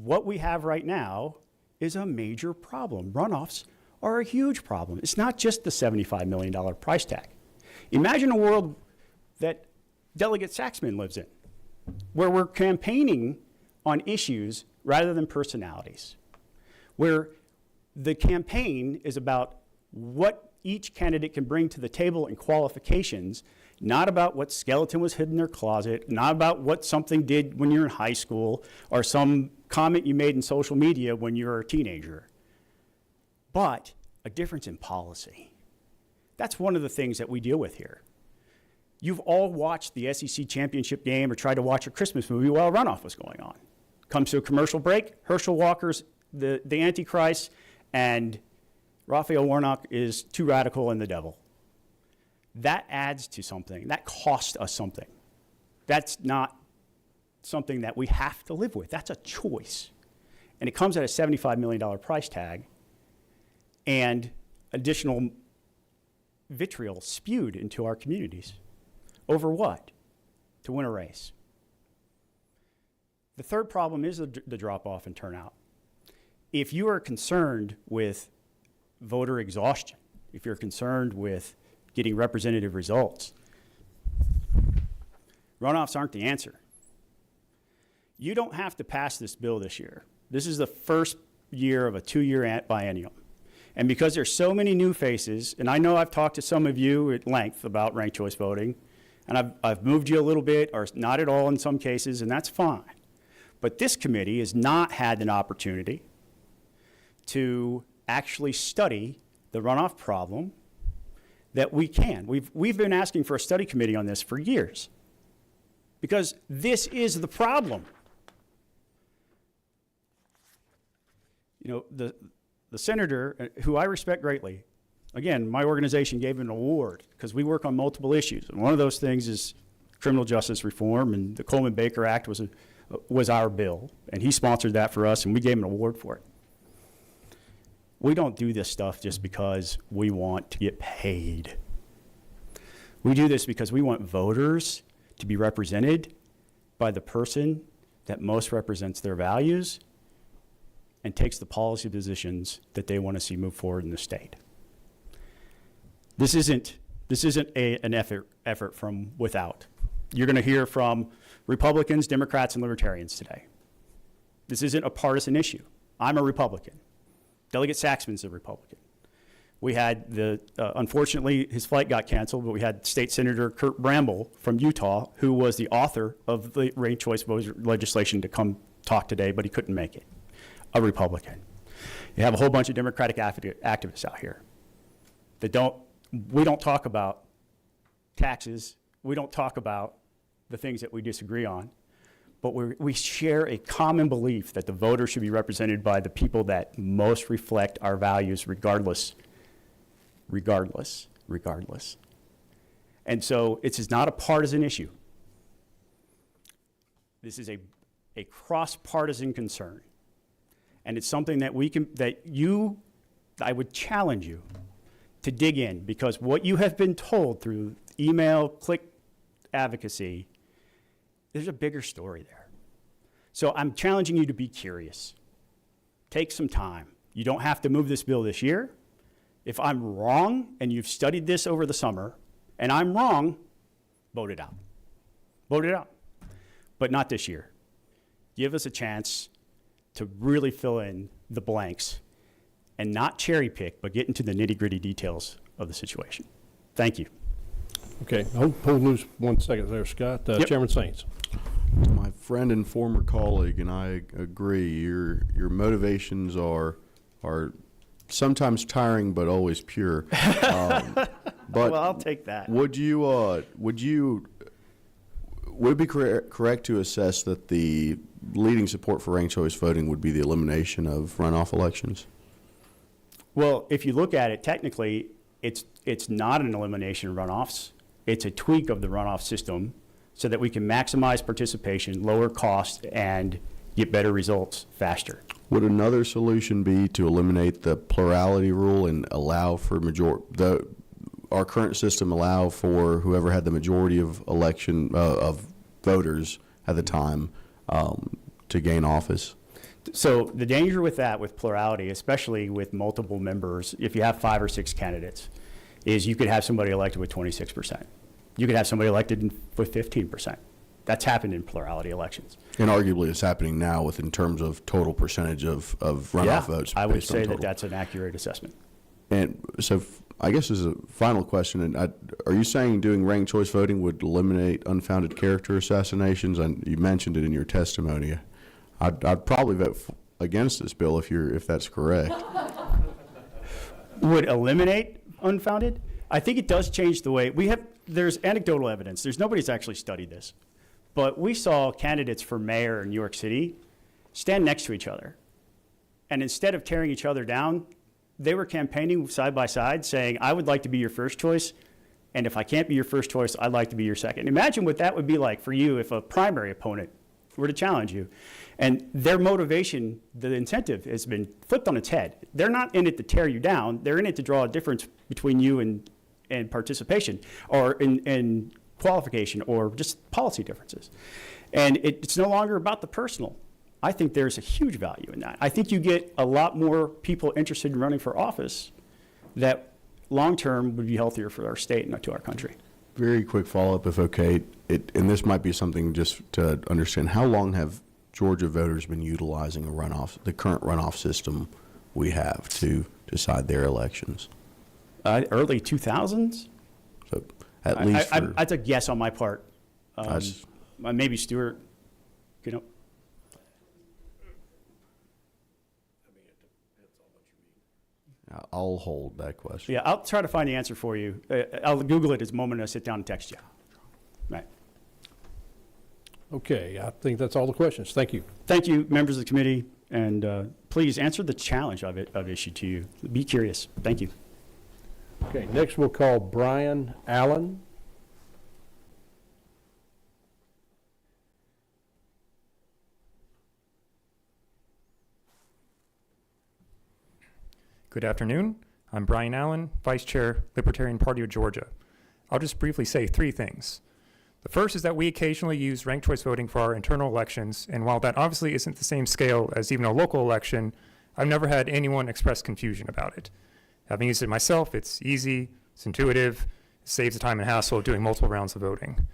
what we have right now is a major problem. Runoffs are a huge problem. It's not just the $75 million price tag. Imagine a world that Delegate Saxman lives in, where we're campaigning on issues rather than personalities, where the campaign is about what each candidate can bring to the table and qualifications, not about what skeleton was hidden in their closet, not about what something did when you're in high school or some comment you made in social media when you were a teenager, but a difference in policy. That's one of the things that we deal with here. You've all watched the SEC championship game or tried to watch a Christmas movie while a runoff was going on. Comes to a commercial break, Herschel Walker's the Antichrist, and Raphael Warnock is too radical and the devil. That adds to something. That costs us something. That's not something that we have to live with. That's a choice. And it comes at a $75 million price tag and additional vitriol spewed into our communities. Over what? To win a race. The third problem is the drop-off in turnout. If you are concerned with voter exhaustion, if you're concerned with getting representative results, runoffs aren't the answer. You don't have to pass this bill this year. This is the first year of a 2-year biennium. And because there's so many new faces, and I know I've talked to some of you at length about ranked choice voting, and I've moved you a little bit, or not at all in some cases, and that's fine. But this committee has not had an opportunity to actually study the runoff problem that we can. We've been asking for a study committee on this for years, because this is the problem. You know, the senator, who I respect greatly, again, my organization gave him an award because we work on multiple issues. And one of those things is criminal justice reform, and the Coleman-Baker Act was our bill. And he sponsored that for us, and we gave him an award for it. We don't do this stuff just because we want to get paid. We do this because we want voters to be represented by the person that most represents their values and takes the policy positions that they want to see move forward in the state. This isn't an effort from without. You're going to hear from Republicans, Democrats, and Libertarians today. This isn't a partisan issue. I'm a Republican. Delegate Saxman's a Republican. We had unfortunately, his flight got canceled, but we had State Senator Kurt Bramble from Utah, who was the author of the ranked choice voter legislation, to come talk today, but he couldn't make it. A Republican. You have a whole bunch of Democratic activists out here that we don't talk about taxes. We don't talk about the things that we disagree on, but we share a common belief that the voter should be represented by the people that most reflect our values regardless. And so this is not a partisan issue. This is a cross-partisan concern. And it's something that I would challenge you to dig in, because what you have been told through email, click advocacy, there's a bigger story there. So I'm challenging you to be curious. Take some time. You don't have to move this bill this year. If I'm wrong and you've studied this over the summer and I'm wrong, vote it out. Vote it out. But not this year. Give us a chance to really fill in the blanks and not cherry pick, but get into the nitty-gritty details of the situation. Thank you. Okay, hold loose 1 second there, Scott. Yep. Chairman Saints. My friend and former colleague and I agree. Your motivations are sometimes tiring, but always pure. But well, I'll take that. Would it be correct to assess that the leading support for ranked choice voting would be the elimination of runoff elections? Well, if you look at it, technically, it's not an elimination of runoffs. It's a tweak of the runoff system so that we can maximize participation, lower cost, and get better results faster. Would another solution be to eliminate the plurality rule and allow for our current system allow for whoever had the majority of of voters at the time to gain office? So the danger with that, with plurality, especially with multiple members, if you have 5 or 6 candidates, is you could have somebody elected with 26%. You could have somebody elected with 15%. That's happened in plurality elections. And arguably it's happening now in terms of total percentage of runoff votes. I would based on say total. that's an accurate assessment. And so I guess as a final question, are you saying doing ranked choice voting would eliminate unfounded character assassinations? And you mentioned it in your testimony. I'd probably vote against this bill if that's correct. Would eliminate unfounded? I think it does change the way there's anecdotal evidence. Nobody's actually studied this. But we saw candidates for mayor in New York City stand next to each other. And instead of tearing each other down, they were campaigning side by side saying, I would like to be your first choice. And if I can't be your first choice, I'd like to be your second. Imagine what that would be like for you if a primary opponent were to challenge you. And their motivation, the incentive, has been flipped on its head. They're not in it to tear you down. They're in it to draw a difference between you and participation, or in qualification, or just policy differences. And it's no longer about the personal. I think there's a huge value in that. I think you get a lot more people interested in running for office that long-term would be healthier for our state and to our country. Very quick follow-up, if okay. And this might be something just to understand. How long have Georgia voters been utilizing the current runoff system we have to decide their elections? Early 2000s. So at least that's a guess on my part. Maybe Stuart, I'll hold that question. Yeah, I'll try to find the answer for you. I'll Google it as a moment I sit down and text you. Right. Okay, I think that's all the questions. Thank you. Thank you, members of the committee, and please answer the challenge I've issued to you. Be curious. Thank you. Okay, next we'll call Brian Allen. Good afternoon. I'm Brian Allen, Vice Chair, Libertarian Party of Georgia. I'll just briefly say 3 things. The first is that we occasionally use ranked choice voting for our internal elections, and while that obviously isn't the same scale as even a local election, I've never had anyone express confusion about it. Having used it myself, it's easy, it's intuitive, it saves the time and hassle of doing multiple rounds of voting.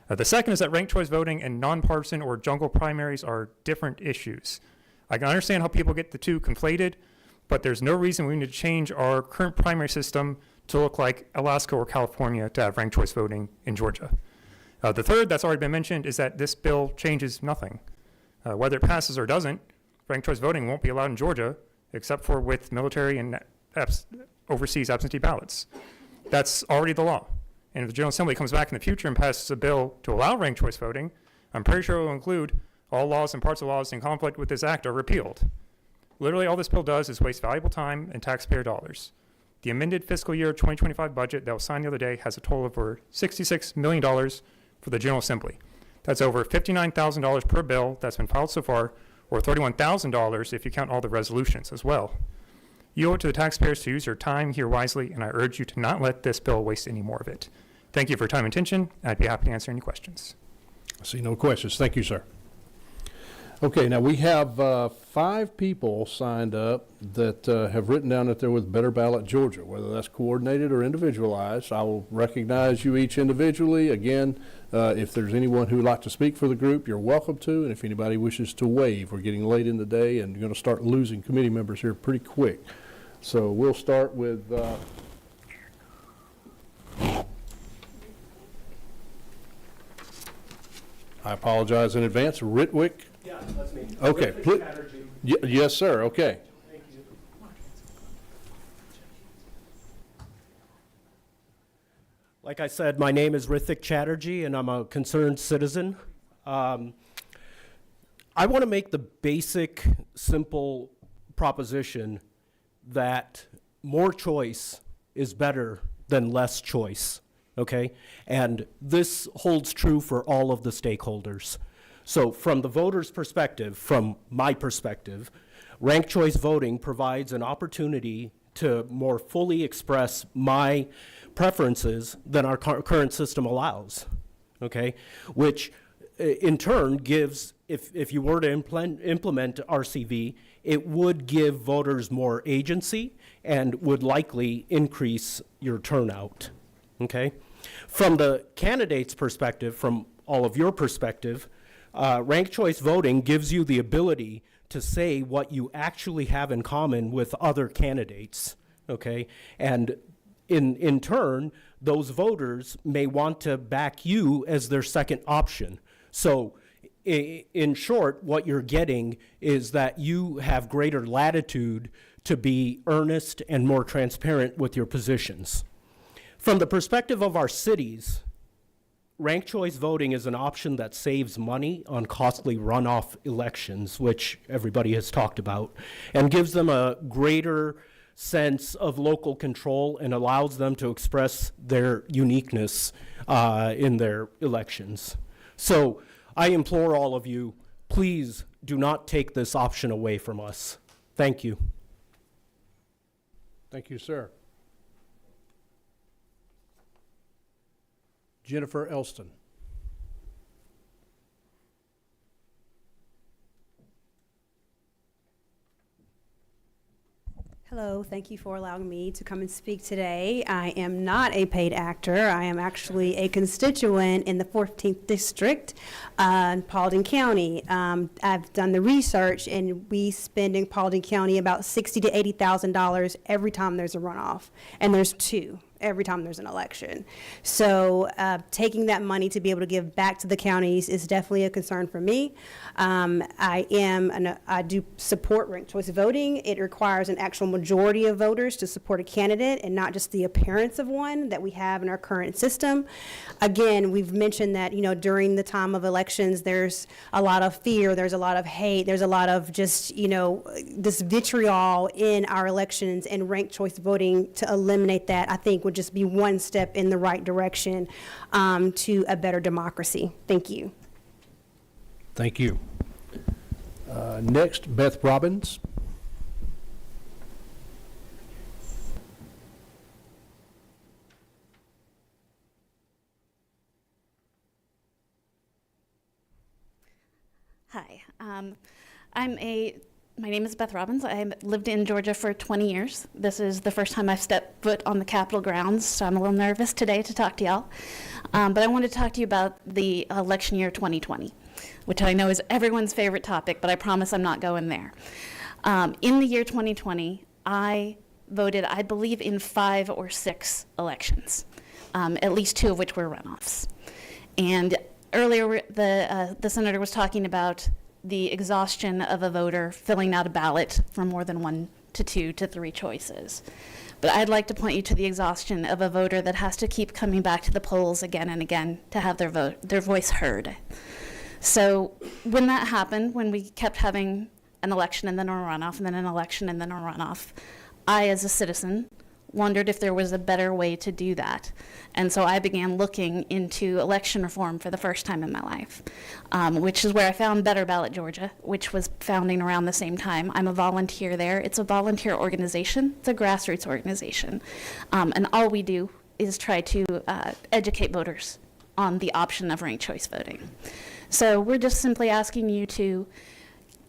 The second is that ranked choice voting and nonpartisan or jungle primaries are different issues. I can understand how people get the two conflated, but there's no reason we need to change our current primary system to look like Alaska or California to have ranked choice voting in Georgia. The third, that's already been mentioned, is that this bill changes nothing. Whether it passes or doesn't, ranked choice voting won't be allowed in Georgia, except for with military and overseas absentee ballots. That's already the law. And if the General Assembly comes back in the future and passes a bill to allow ranked choice voting, I'm pretty sure it will include All laws and parts of laws in conflict with this act are repealed. Literally, all this bill does is waste valuable time and taxpayer dollars. The amended fiscal year 2025 budget that was signed the other day has a total of over $66 million for the General Assembly. That's over $59,000 per bill that's been filed so far, or $31,000 if you count all the resolutions as well. You owe it to the taxpayers to use your time here wisely, and I urge you to not let this bill waste any more of it. Thank you for your time and attention. I'd be happy to answer any questions. I see no questions. Thank you, sir. Okay, now we have 5 people signed up that have written down that they're with Better Ballot Georgia, whether that's coordinated or individualized. I will recognize you each individually. Again, if there's anyone who would like to speak for the group, you're welcome to. And if anybody wishes to waive, we're getting late in the day and going to start losing committee members here pretty quick. So we'll start with I apologize in advance, Ritwick. Yeah, that's me. Okay. Yes, sir. Okay. Thank you. Like I said, my name is Rithik Chatterjee, and I'm a concerned citizen. I want to make the basic, simple proposition that more choice is better than less choice, okay? And this holds true for all of the stakeholders. So from the voter's perspective, from my perspective, ranked choice voting provides an opportunity to more fully express my preferences than our current system allows, okay? Which in turn gives, if you were to implement RCV, it would give voters more agency and would likely increase your turnout, okay? From the candidate's perspective, from all of your perspective, ranked choice voting gives you the ability to say what you actually have in common with other candidates, okay? And in turn, those voters may want to back you as their second option. So in short, what you're getting is that you have greater latitude to be earnest and more transparent with your positions. From the perspective of our cities, ranked choice voting is an option that saves money on costly runoff elections, which everybody has talked about, and gives them a greater sense of local control and allows them to express their uniqueness in their elections. So I implore all of you, please do not take this option away from us. Thank you. Thank you, sir. Jennifer Elston. Hello, thank you for allowing me to come and speak today. I am not a paid actor. I am actually a constituent in the 14th District in Paulding County. I've done the research, and we spend in Paulding County about $60,000 to $80,000 every time there's a runoff, and there's 2 every time there's an election. So taking that money to be able to give back to the counties is definitely a concern for me. I do support ranked choice voting. It requires an actual majority of voters to support a candidate and not just the appearance of one that we have in our current system. Again, we've mentioned that, during the time of elections, there's a lot of fear, there's a lot of hate, there's a lot of just, this vitriol in our elections, and ranked choice voting to eliminate that, I think, would just be one step in the right direction to a better democracy. Thank you. Thank you. Next, Beth Robbins. Hi, my name is Beth Robbins. I've lived in Georgia for 20 years. This is the first time I've stepped foot on the Capitol grounds, so I'm a little nervous today to talk to y'all. But I want to talk to you about the election year 2020, which I know is everyone's favorite topic, but I promise I'm not going there. In the year 2020, I voted, I believe, in 5 or 6 elections, at least 2 of which were runoffs. And earlier, the senator was talking about the exhaustion of a voter filling out a ballot for more than 1 to 2 to 3 choices. But I'd like to point you to the exhaustion of a voter that has to keep coming back to the polls again and again to have their voice heard. So when that happened, when we kept having an election and then a runoff and then an election and then a runoff, I, as a citizen, wondered if there was a better way to do that. And so I began looking into election reform for the first time in my life, which is where I found Better Ballot Georgia, which was founding around the same time. I'm a volunteer there. It's a volunteer organization. It's a grassroots organization. And all we do is try to educate voters on the option of ranked choice voting. So we're just simply asking you to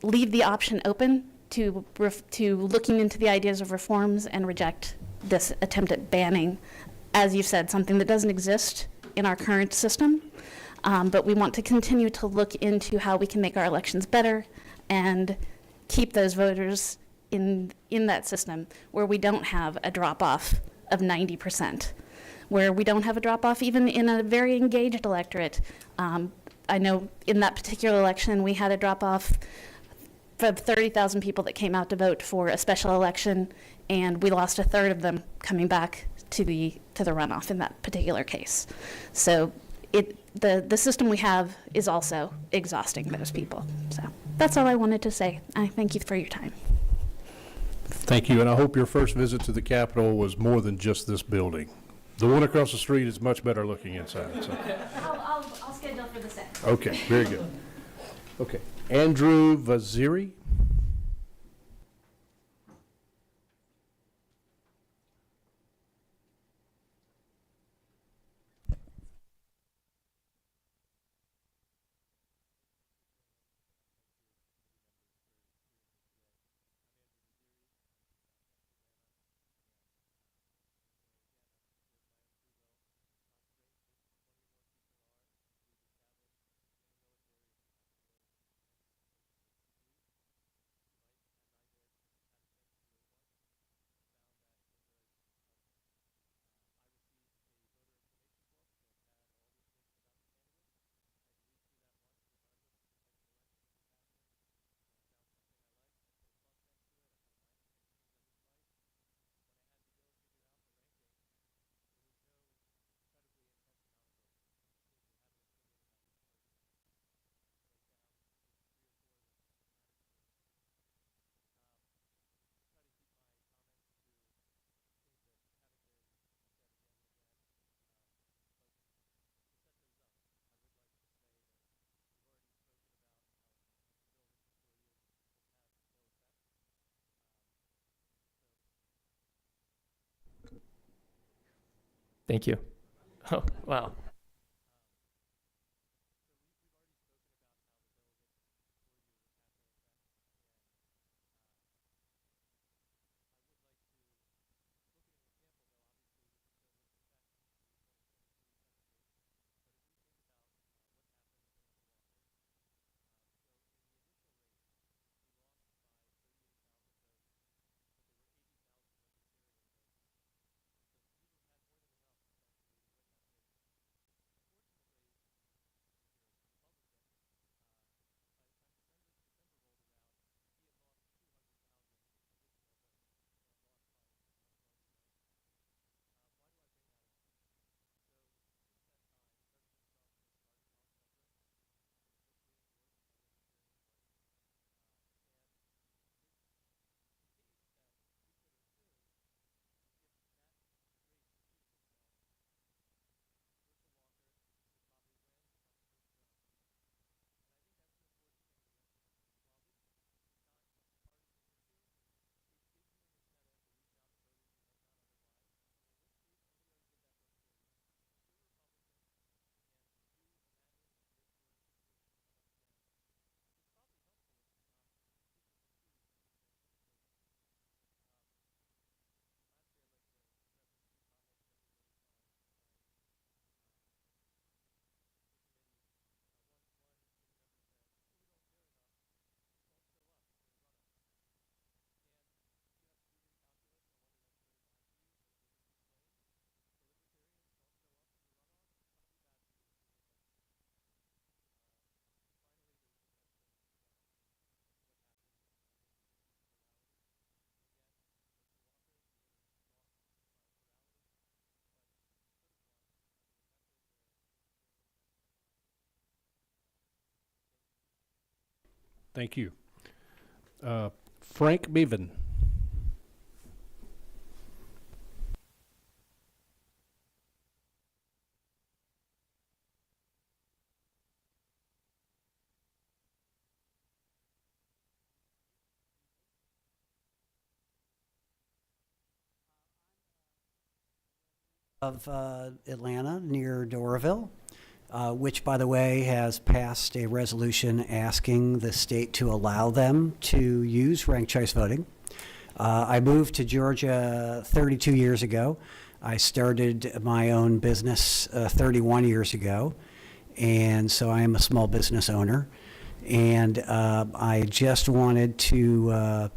leave the option open to looking into the ideas of reforms and reject this attempt at banning, as you've said, something that doesn't exist in our current system. But we want to continue to look into how we can make our elections better and keep those voters in that system where we don't have a drop-off of 90%, where we don't have a drop-off even in a very engaged electorate. I know in that particular election we had a drop-off of 30,000 people that came out to vote for a special election, and we lost a third of them coming back to the runoff in that particular case. So the system we have is also exhausting those people. So that's all I wanted to say. I thank you for your time. Thank you, and I hope your first visit to the Capitol was more than just this building. The one across the street is much better looking inside. So. I'll schedule for the second. Okay, very good. Okay, Andrew Vaziri. Thank you. Oh, wow. Thank you. Frank Bevan. Of Atlanta near Doraville, which, by the way, has passed a resolution asking the state to allow them to use ranked choice voting. I moved to Georgia 32 years ago. I started my own business 31 years ago, and so I am a small business owner. And I just wanted to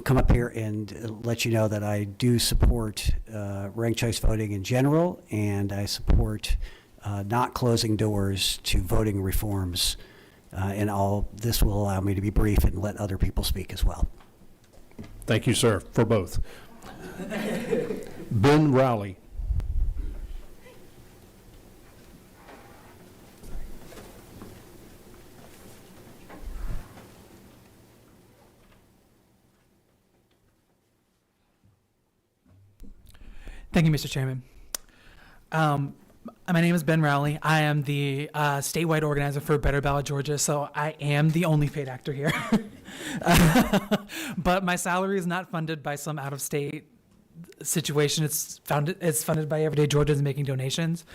come up here and let you know that I do support ranked choice voting in general, and I support not closing doors to voting reforms. And all this will allow me to be brief and let other people speak as well. Thank you, sir, for both. Ben Rowley. Thank you, Mr. Chairman. My name is Ben Rowley. I am the statewide organizer for Better Ballot Georgia, so I am the only paid actor here. But my salary is not funded by some out-of-state situation. It's funded by Everyday Georgians making donations.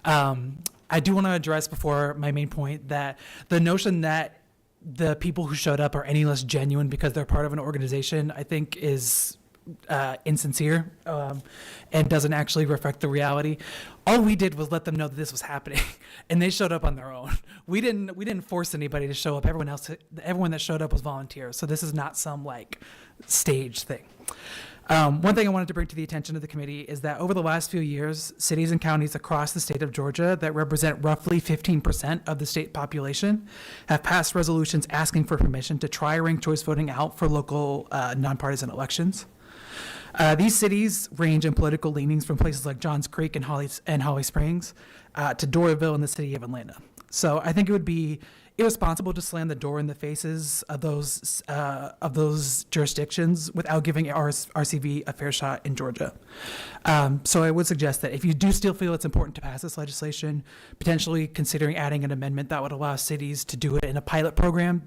I do want to address before my main point that the notion that the people who showed up are any less genuine because they're part of an organization, I think is insincere and doesn't actually reflect the reality. All we did was let them know that this was happening, and they showed up on their own. We didn't force anybody to show up. Everyone that showed up was volunteers. So this is not some like stage thing. One thing I wanted to bring to the attention of the committee is that over the last few years, cities and counties across the state of Georgia that represent roughly 15% of the state population have passed resolutions asking for permission to try ranked choice voting out for local nonpartisan elections. These cities range in political leanings from places like Johns Creek and Holly Springs to Doraville in the city of Atlanta. So I think it would be irresponsible to slam the door in the faces of those jurisdictions without giving RCV a fair shot in Georgia. So I would suggest that if you do still feel it's important to pass this legislation, potentially considering adding an amendment that would allow cities to do it in a pilot program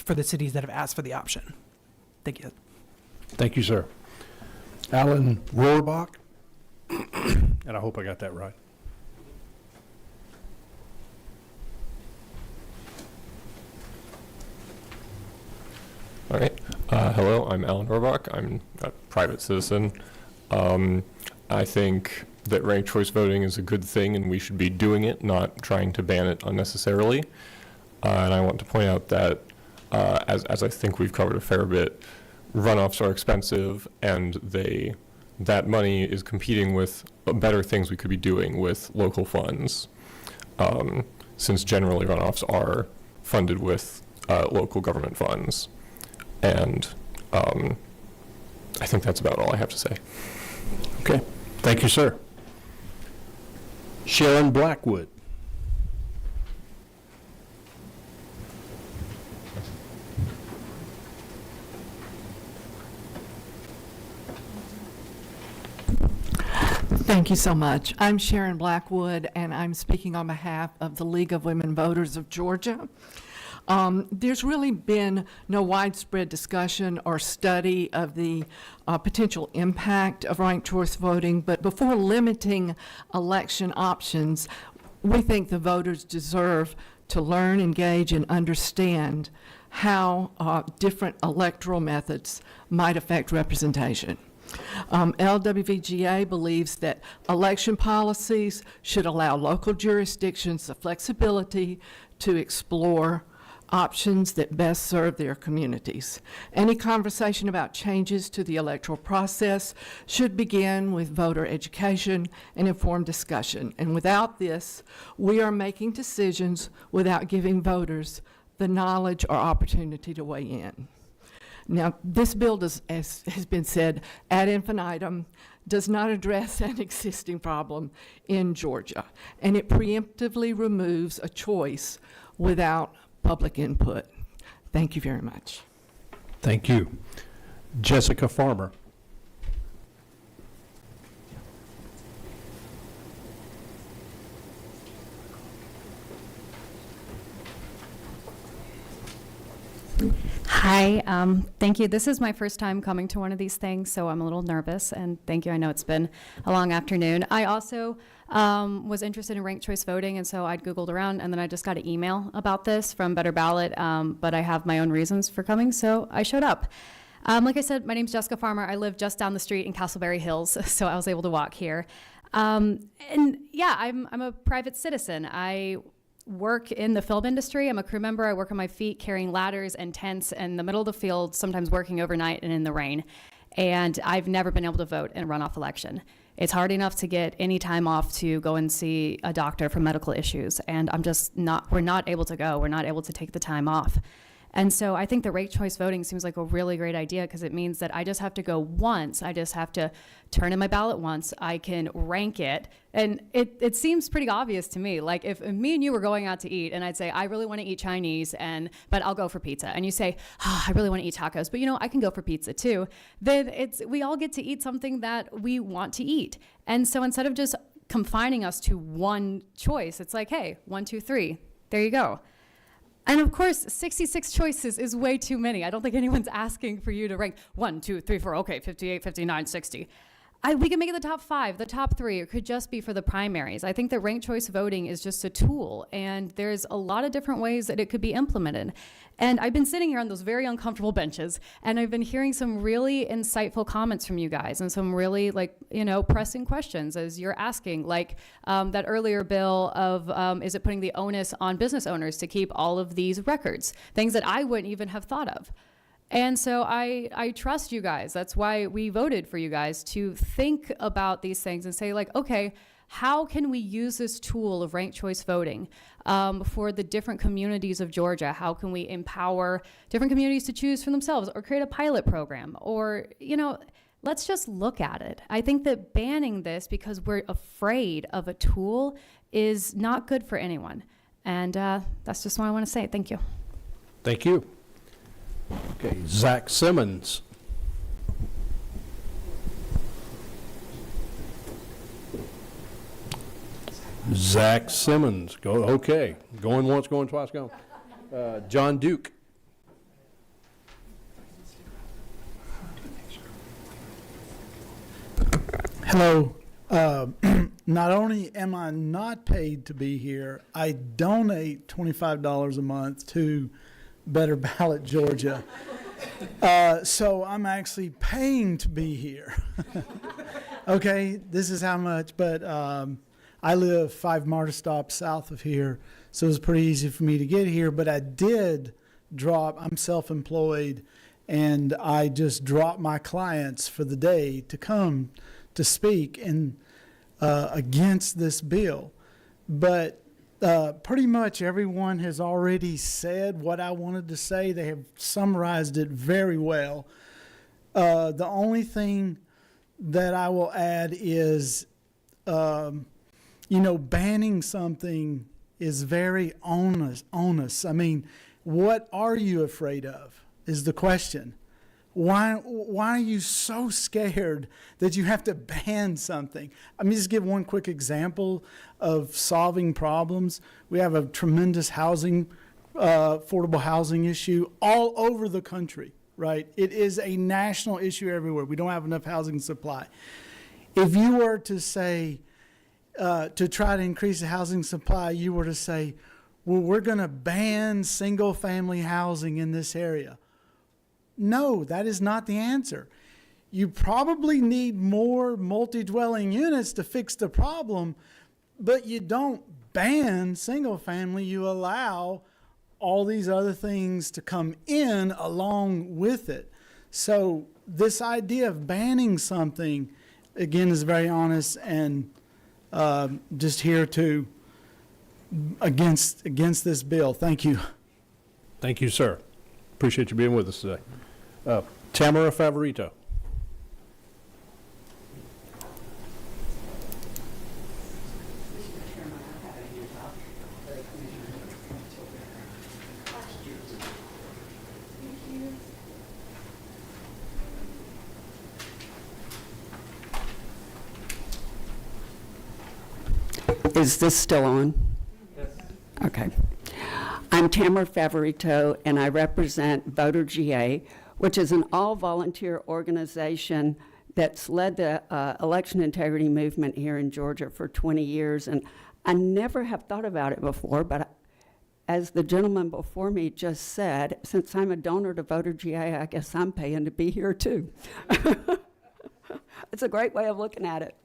for the cities that have asked for the option. Thank you. Thank you, sir. Alan Rohrbach, and I hope I got that right. All right. Hello, I'm Alan Rohrbach. I'm a private citizen. I think that ranked choice voting is a good thing and we should be doing it, not trying to ban it unnecessarily. And I want to point out that, as I think we've covered a fair bit, runoffs are expensive and that money is competing with better things we could be doing with local funds, since generally runoffs are funded with local government funds. And I think that's about all I have to say. Okay. Thank you, sir. Sharon Blackwood. Thank you so much. I'm Sharon Blackwood, and I'm speaking on behalf of the League of Women Voters of Georgia. There's really been no widespread discussion or study of the potential impact of ranked choice voting, but before limiting election options, we think the voters deserve to learn, engage, and understand how different electoral methods might affect representation. LWVGA believes that election policies should allow local jurisdictions the flexibility to explore options that best serve their communities. Any conversation about changes to the electoral process should begin with voter education and informed discussion. And without this, we are making decisions without giving voters the knowledge or opportunity to weigh in. Now, this bill, does, as has been said, ad infinitum, does not address an existing problem in Georgia, and it preemptively removes a choice without public input. Thank you very much. Thank you. Jessica Farmer. Hi, thank you. This is my first time coming to one of these things, so I'm a little nervous, and thank you. I know it's been a long afternoon. I also was interested in ranked choice voting, and so I'd Googled around, and then I just got an email about this from Better Ballot, but I have my own reasons for coming, so I showed up. Like I said, my name's Jessica Farmer. I live just down the street in Castleberry Hills, so I was able to walk here. And yeah, I'm a private citizen. I work in the film industry. I'm a crew member. I work on my feet carrying ladders and tents in the middle of the field, sometimes working overnight and in the rain. And I've never been able to vote in a runoff election. It's hard enough to get any time off to go and see a doctor for medical issues. And we're not able to go. We're not able to take the time off. And so I think the ranked choice voting seems like a really great idea because it means that I just have to go once. I just have to turn in my ballot once. I can rank it. And it seems pretty obvious to me. Like if me and you were going out to eat and I'd say, I really want to eat Chinese, but I'll go for pizza. And you say, I really want to eat tacos, but I can go for pizza too. Then we all get to eat something that we want to eat. And so instead of just confining us to one choice, it's like, hey, 1, 2, 3, there you go. And of course, 66 choices is way too many. I don't think anyone's asking for you to rank 1, 2, 3, 4, okay, 58, 59, 60. We can make it the top 5, the top 3. It could just be for the primaries. I think that ranked choice voting is just a tool, and there's a lot of different ways that it could be implemented. And I've been sitting here on those very uncomfortable benches, and I've been hearing some really insightful comments from you guys, and some really pressing questions as you're asking, like that earlier bill of is it putting the onus on business owners to keep all of these records, things that I wouldn't even have thought of. And so I trust you guys. That's why we voted for you guys to think about these things and say, okay, how can we use this tool of ranked choice voting for the different communities of Georgia? How can we empower different communities to choose for themselves or create a pilot program? Or, let's just look at it. I think that banning this because we're afraid of a tool is not good for anyone. And that's just what I want to say. Thank you. Thank you. Okay, Zach Simmons. Zach Simmons. Okay. Going once, going twice, go. John Duke. Hello. Not only am I not paid to be here, I donate $25 a month to Better Ballot Georgia. So I'm actually paying to be here. Okay, this is how much, but I live 5 MARTA stops south of here, so it was pretty easy for me to get here, but I did I'm self-employed, and I just dropped my clients for the day to come to speak against this bill. But pretty much everyone has already said what I wanted to say. They have summarized it very well. The only thing that I will add is, banning something is very onus. I mean, what are you afraid of is the question. Why are you so scared that you have to ban something? Let me just give one quick example of solving problems. We have a tremendous affordable housing issue all over the country, right? It is a national issue everywhere. We don't have enough housing supply. If you were to say, to try to increase the housing supply, you were to say, well, we're going to ban single-family housing in this area. No, that is not the answer. You probably need more multi-dwelling units to fix the problem, but you don't ban single-family. You allow all these other things to come in along with it. So this idea of banning something, again, is very honest and just here to against this bill. Thank you. Thank you, sir. Appreciate you being with us today. Tamara Favorito. Is this still on? Yes. Okay. I'm Tamara Favorito, and I represent Voter GA, which is an all-volunteer organization that's led the election integrity movement here in Georgia for 20 years. And I never have thought about it before, but as the gentleman before me just said, since I'm a donor to Voter GA, I guess I'm paying to be here too. It's a great way of looking at it.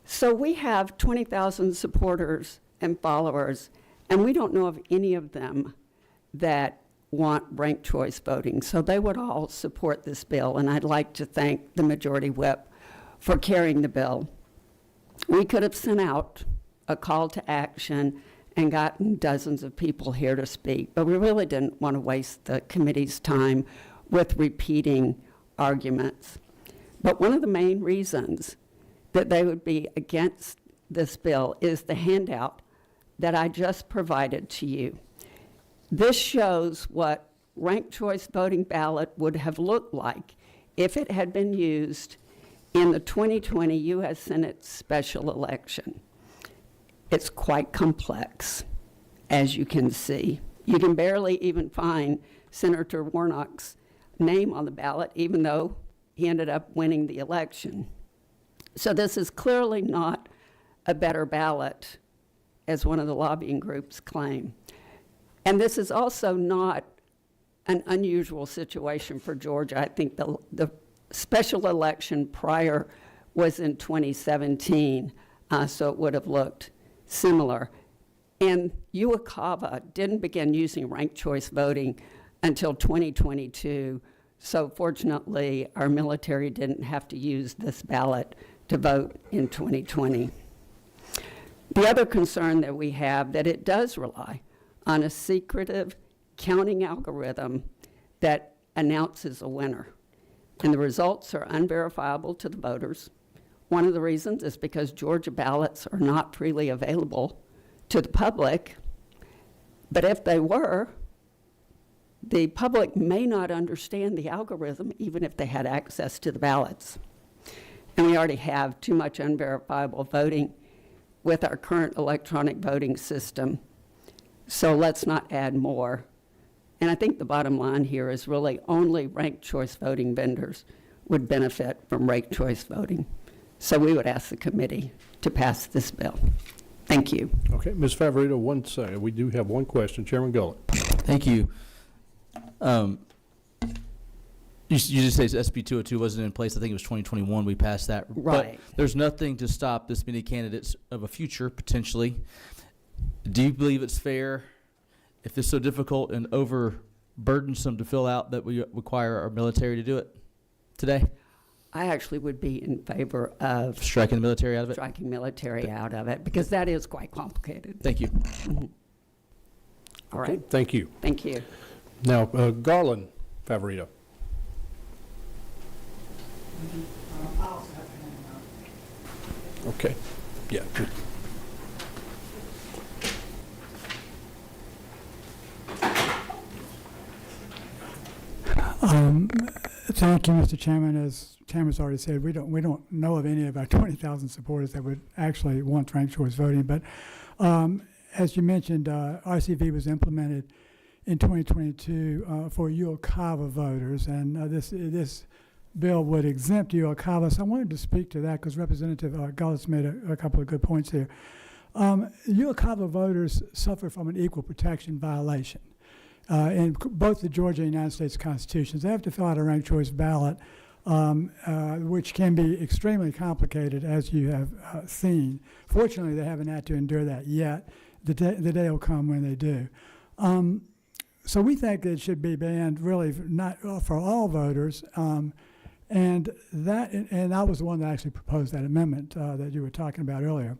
So we have 20,000 supporters and followers, and we don't know of any of them that want ranked choice voting. So they would all support this bill, and I'd like to thank the Majority Whip for carrying the bill. We could have sent out a call to action and gotten dozens of people here to speak, but we really didn't want to waste the committee's time with repeating arguments. But one of the main reasons that they would be against this bill is the handout that I just provided to you. This shows what ranked choice voting ballot would have looked like if it had been used in the 2020 U.S. Senate special election. It's quite complex, as you can see. You can barely even find Senator Warnock's name on the ballot, even though he ended up winning the election. So this is clearly not a better ballot, as one of the lobbying groups claim. And this is also not an unusual situation for Georgia. I think the special election prior was in 2017, so it would have looked similar. And Uwakava didn't begin using ranked choice voting until 2022, so fortunately our military didn't have to use this ballot to vote in 2020. The other concern that we have, that it does rely on a secretive counting algorithm that announces a winner. And the results are unverifiable to the voters. One of the reasons is because Georgia ballots are not freely available to the public. But if they were, the public may not understand the algorithm even if they had access to the ballots. And we already have too much unverifiable voting with our current electronic voting system. So let's not add more. And I think the bottom line here is really only ranked choice voting vendors would benefit from ranked choice voting. So we would ask the committee to pass this bill. Thank you. Okay, Ms. Favorito, 1 second. We do have one question. Chairman Gullett. Thank you. You just say SB 202 wasn't in place. I think it was 2021 we passed that. Right. But there's nothing to stop this many candidates of a future, potentially. Do you believe it's fair, if it's so difficult and overburdensome to fill out, that we require our military to do it today? I actually would be in favor of striking the military out of it? Striking military out of it, because that is quite complicated. Thank you. Mm-hmm. All right. Okay, thank you. Thank you. Now, Garland Favorito. Okay. Yeah. Good. Thank you, Mr. Chairman. As Tamara's already said, we don't know of any of our 20,000 supporters that would actually want ranked choice voting. But as you mentioned, RCV was implemented in 2022 for Uwakava voters, and this bill would exempt Uwakava. So I wanted to speak to that because Representative Gullis made a couple of good points here. Uwakava voters suffer from an equal protection violation. In both the Georgia and United States Constitutions, they have to fill out a ranked choice ballot, which can be extremely complicated, as you have seen. Fortunately, they haven't had to endure that yet. The day will come when they do. So we think it should be banned, really, not for all voters. And I was the one that actually proposed that amendment that you were talking about earlier.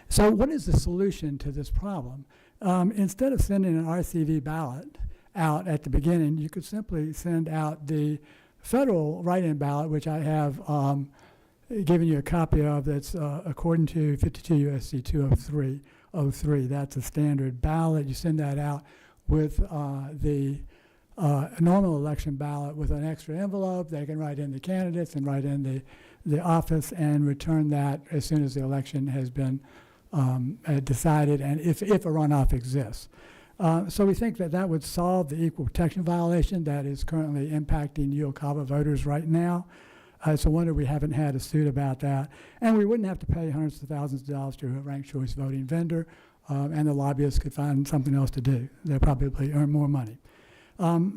So what is the solution to this problem? Instead of sending an RCV ballot out at the beginning, you could simply send out the federal write-in ballot, which I have given you a copy of, that's according to 52 U.S.C. 203. That's a standard ballot. You send that out with the normal election ballot with an extra envelope. They can write in the candidates and write in the office and return that as soon as the election has been decided, and if a runoff exists. So we think that that would solve the equal protection violation that is currently impacting Uocava voters right now. It's a wonder we haven't had a suit about that. And we wouldn't have to pay hundreds of thousands of dollars to a ranked choice voting vendor, and the lobbyists could find something else to do. They'll probably earn more money.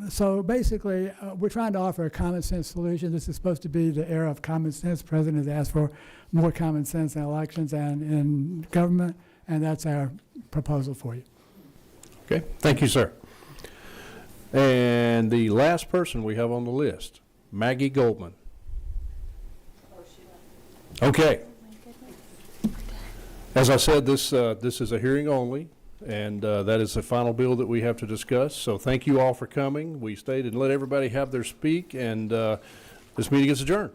So basically, we're trying to offer a common sense solution. This is supposed to be the era of common sense. The president has asked for more common sense in elections and in government, and that's our proposal for you. Okay, thank you, sir. And the last person we have on the list, Maggie Goldman. Okay. As I said, this is a hearing only, and that is the final bill that we have to discuss. So thank you all for coming. We stayed and let everybody have their speak, and this meeting is adjourned.